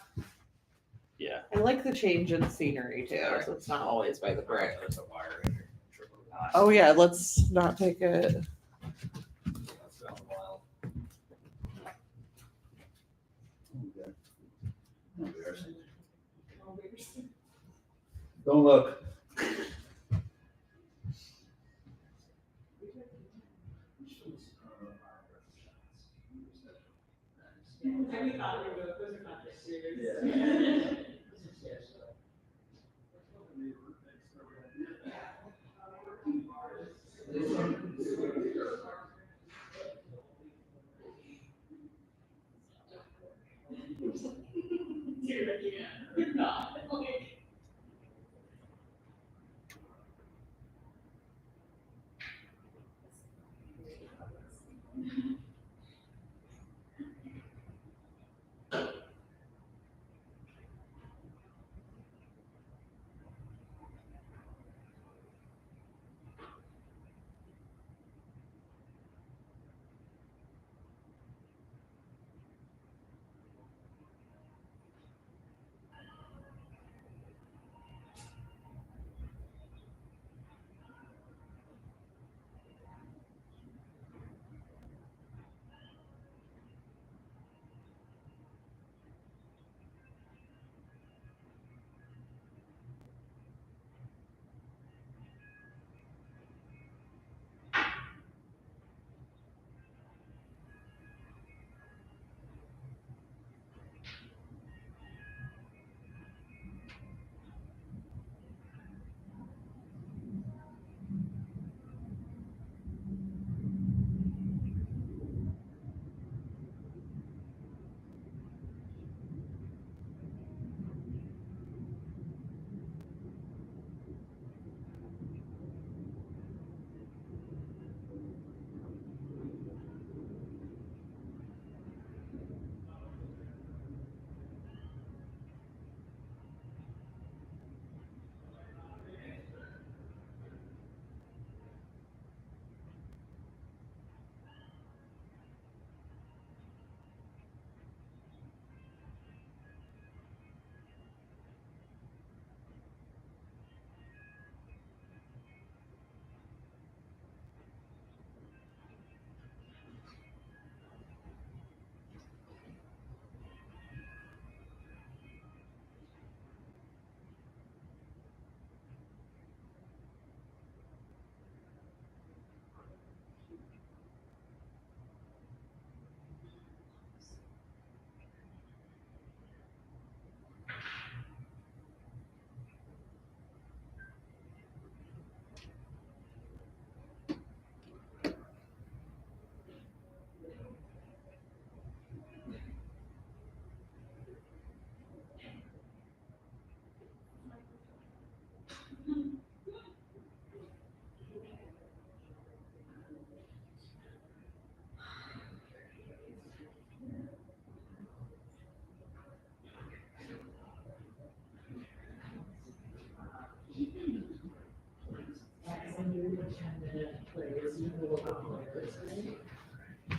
Yeah. I like the change in scenery too, so it's not always by the brick. There's a wire in here. Oh yeah, let's not take it. That's been a while. Don't look.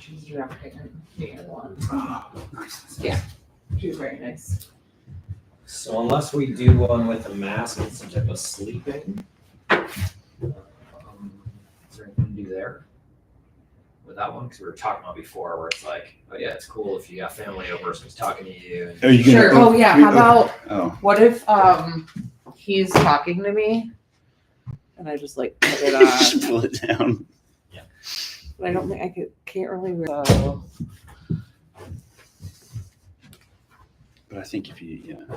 She's directing the other one. Oh, nice. Yeah, she's very nice. So unless we do one with a mask and some type of sleeping, is there anything to do there with that one? Because we were talking about before, where it's like, oh yeah, it's cool if you got family over, someone's talking to you. And Are you gonna Sure. go- Oh yeah. How about Oh, what if he's talking to me and I just like put it on? pull it down. But I don't think can't really. So But I think if you, yeah. If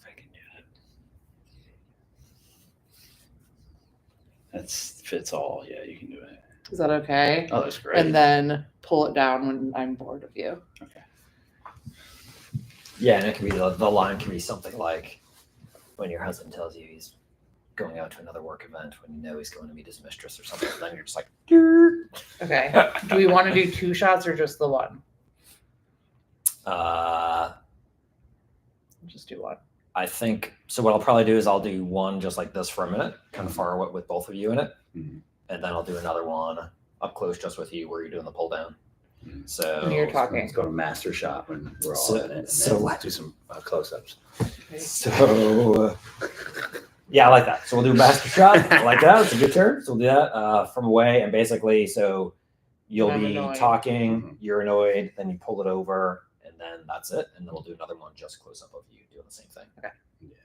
I can do that. That's fits all. Yeah, you can do it. is that okay? Oh, that's great. And then pull it down when I'm bored of you. Okay. Yeah, and it can be the line can be something like when your husband tells you he's going out to another work event when you know he's going to meet his mistress or something. Then you're just like, Okay. Do we want to do 2 shots or just the one? Just do one. I think so. What I'll probably do is I'll do one just like this for a minute, kind of far away with both of you in it, Mhm. and then I'll do another one up close just with you where you're doing the pull down. So When you're talking. Let's go to master shot when we're all in it, and so then what? do some close-ups. So yeah, I like that. So we'll do a master shot. I like that. It's a good turn. So we'll do that from away, and basically, so you'll I'm be annoyed. talking, you're annoyed, then you pull it over, and then that's it. And then we'll do another one just close up of you doing the same thing. Okay. Yeah.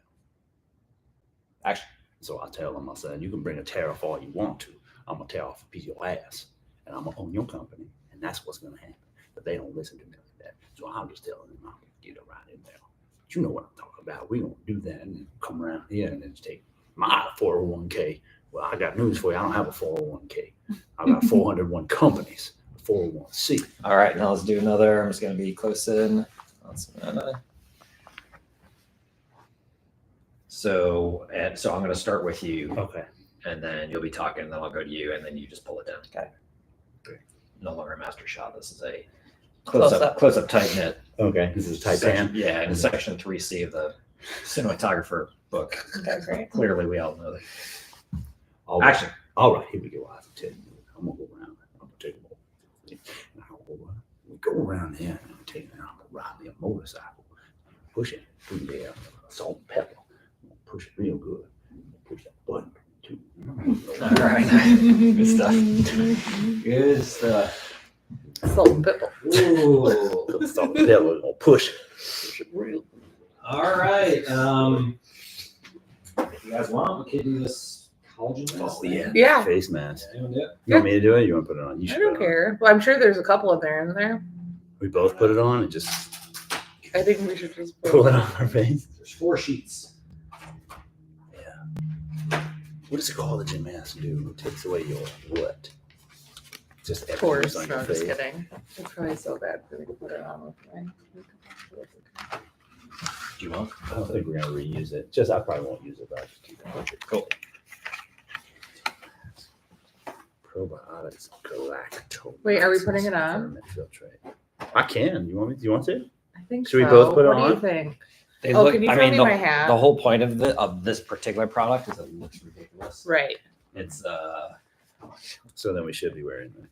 Action. So I tell them, I said, you can bring a tariff all you want to. I'm gonna tear off a piece of your ass, and I'm gonna own your company, and that's what's gonna happen. But they don't listen to me like that. So I'm just telling them, I'm gonna get it right in there. But you know what I'm talking about. We're gonna do that and then come around here and then take my 401k. Well, I got news for you. I don't have a 401k. I got 401 companies, a 401c. All right, now let's do another. I'm just gonna be close in. So I'm gonna start with you. Okay. And then you'll be talking, and then I'll go to you, and then you just pull it down. Okay. Great. No longer a master shot. This is a Close up. close up tight knit. Okay. This is tight Section- pan. Yeah, in section 3C of the cinematographer book. Okay, great. Clearly, we all know that. All right. Action. All right, here we go. I have to tell you, I'm gonna go around. I'm gonna take a walk. And I'll go, we go around there and I'm taking it. I'm gonna ride me a motorcycle, push it through there, salt and pepper. I'm gonna push it real good. Push that button too. All right. Good stuff. Good stuff. Salt and pepper. Ooh. Put the salt and pepper. Gonna push it real. All right. If you guys want, we could do this collagen mask. Oh yeah. Yeah. Face mask. Yeah, you want to do it? You want me to do it? You want to put it on? You I should. don't put it on. care. Well, I'm sure there's a couple in there, isn't there? We both put it on and just I think we should just pull it on our face. There's 4 sheets. What does a collagen mask do? It takes away your what? Just Of course. on No, your just face. kidding. It's probably so bad for me to put it on with my. Do you want? I don't think we're gonna reuse it. Just I probably won't use it, but I'll just keep it. Cool. Probiotics, galactose. Wait, are we putting it on? Filtrate. I can. You want me? Do you want to? I think Should we so. both put it what do on? you think? They Oh, can you throw me the, my hat? the whole point of this particular product is it looks ridiculous. Right. It's So then we should be wearing them.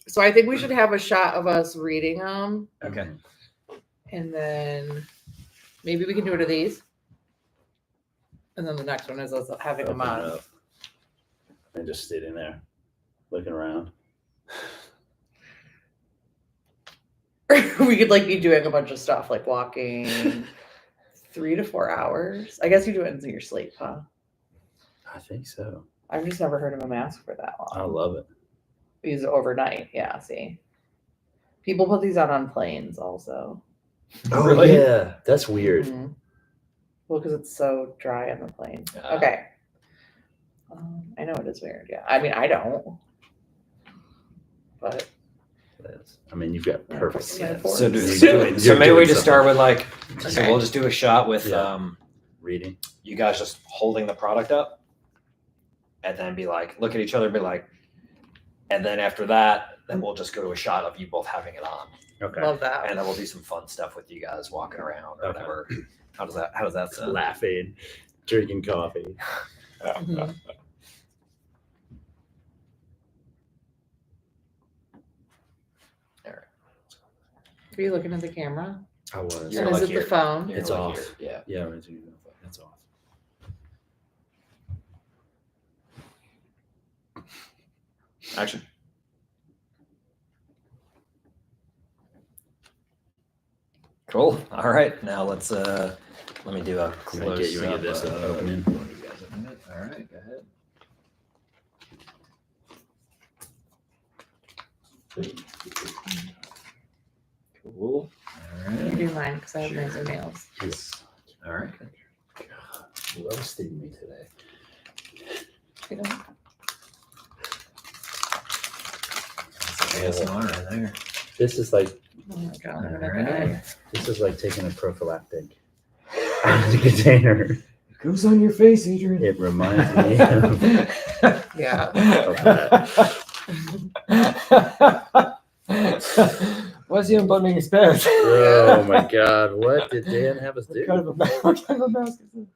So I think we should have a shot of us reading them, okay. and then maybe we can do it of these. And then the next one is us having them Open it on. up and just sitting there, looking around. We could like be doing a bunch of stuff, like walking 3 to 4 hours. I guess you do it in your sleep, huh? I think so. I've just never heard of a mask for that long. I love it. We use it overnight. Yeah, see. People put these out on planes also. Oh Really? yeah, that's weird. Mhm. Well, because it's so dry on the plane. Ah. Okay. I know it is weird. Yeah. I mean, I don't. But Yes. I mean, you've got Yeah, perfect put my sense. fork. So, You're maybe doing we just start something. with so Okay. we'll just do a shot with Yeah. Reading. you guys just holding the product up, and then be like, look at each other, and be like, and then after that, then we'll just go to a shot of you both having it on, Okay. love that. and then we'll do some fun stuff with you guys walking around or Okay. whatever. How does that sound? Laughing, drinking coffee. Mhm. Are you looking at the camera? I was. You're And like is it here. the phone? You're It's like off. here. Yeah. Yeah, right. That's off. Action. Cool. All right. Now let's let me do a You wanna close. get this opening? You guys open it? All right. Go ahead. Cool. All You right. do mine because I have nicer nails. Yes. All right. Roasting me today. You know? ASMR right there. This is like Oh my god. All I'm gonna die. right. this is like taking a prophylactic out of the container. It goes on your face, Adrian. It reminds me of Yeah. Why's he unbuttoning his pants? oh my god, what did Dan have us do? What kind of mask is this?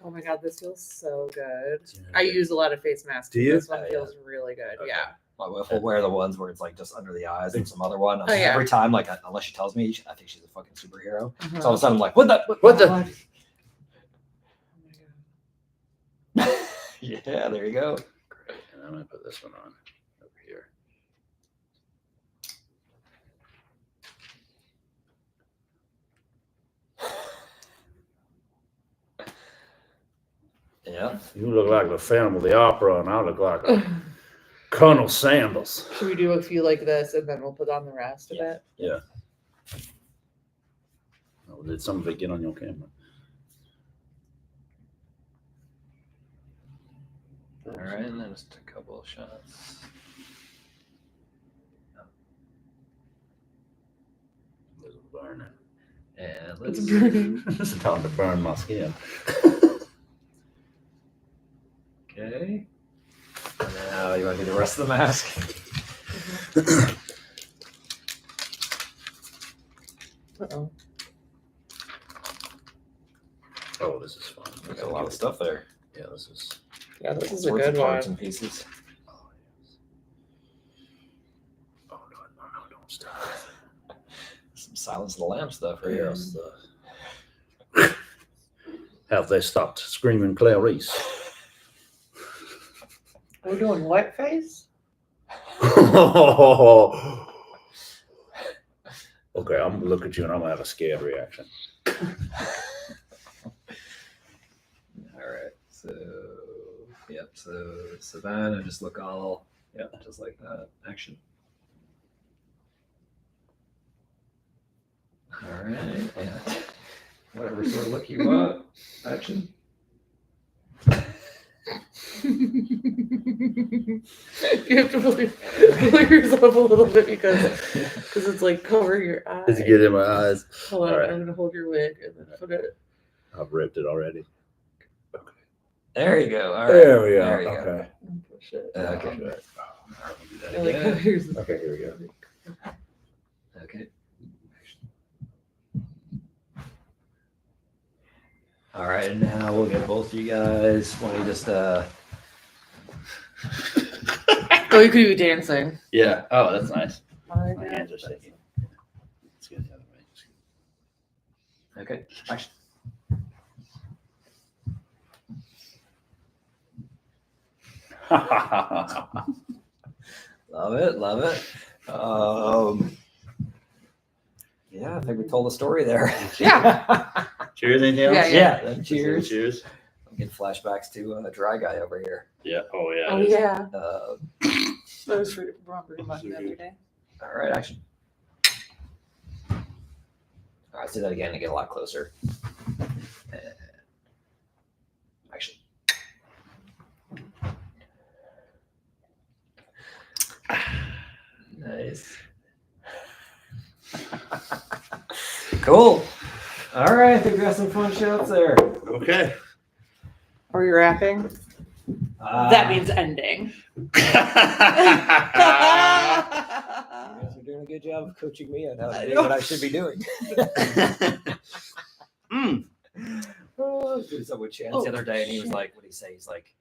Oh my god, this feels so good. I use a lot of face masks. Do you? This one Oh, yeah. feels really good. Okay. Yeah. My wife will wear the ones where it's like just under the eyes and some other one. Oh, yeah. Every time, like unless she tells me, I think she's a fucking superhero. Uh-huh. So all of a sudden I'm like, what the? Yeah, there you go. Great. And I'm gonna put this one on over here. Yeah. You look like the Phantom of the Opera, and I look like Colonel Sandals. Should we do a few like this and then we'll put on the rest of it? Yeah. Oh, did some of it get on your camera? All right, and then just a couple of shots. It's burning. And It's let's burning. It's time to burn my skin. Okay. And now you want to do the rest of the mask? Uh-oh. Oh, this is fun. There's a lot of stuff there. Yeah, this is. Yeah, this is a Sorts of good one. parts and pieces. Oh, yes. Oh, no, don't stop. Some Silence of the Lamb stuff right here. Yes. Have they stopped screaming Clarice? Are we doing wet face? Okay, I'm gonna look at you and I'm gonna have a scared reaction. All right. So, yep. So Savannah, just look all, yep, just like that. Action. All right. And whatever sort of look you want. Action. You have to pull yourself a little bit because it's like cover your eyes. Did you get in my eyes? Hold on, All right. I'm gonna hold your wig and then put it. I've ripped it already. Okay. There you go. All right. There we go. There you go. Okay. And push it. Okay. Okay. All right, we'll do that I like how again. yours is Okay, here we go. Okay. All right, and now we'll get both of you guys. Why don't you just Oh, you could be dancing. Yeah. Oh, that's nice. My My hands are shaking. Let's get the other way. okay, action. Love it, love it. Yeah, I think we told the story there. Yeah. Cheers, anything else? Yeah, Yeah, then cheers. Cheers. I'm getting flashbacks to a dry guy over here. Yeah. Oh, yeah. Oh it is. yeah. That was for Robert Mug the other day. All right, action. All right, let's do that again to get a lot closer. Action. Nice. Cool. All right, I think we got some fun shots there. Okay. Are you rapping? That means ending. You guys are doing a good job of coaching me on how to do what I should be doing. Oh, I was doing something with Chance the other day, and he was like, "What did he say?" He's like,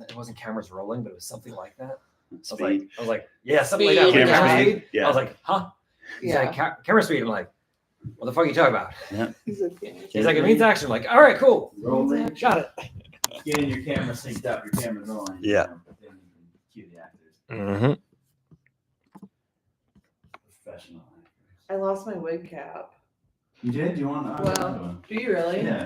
"It wasn't cameras rolling, but it was something like that." I was like, "Yeah, something like that." Speed. Camera Camera speed. speed. Yeah. I was like, "Huh?" He's Yeah. like, "Camera speed." I'm like, "What the fuck are you talking about?" He's like, He's like, "It means action." I'm like, "All right, cool, Rolling. got it." Getting your camera synced up, your camera's on. Yeah. Then you can cue the actors. Mm-hmm. Professional. I lost my wig cap. You did? You want Well, do you really? Yeah.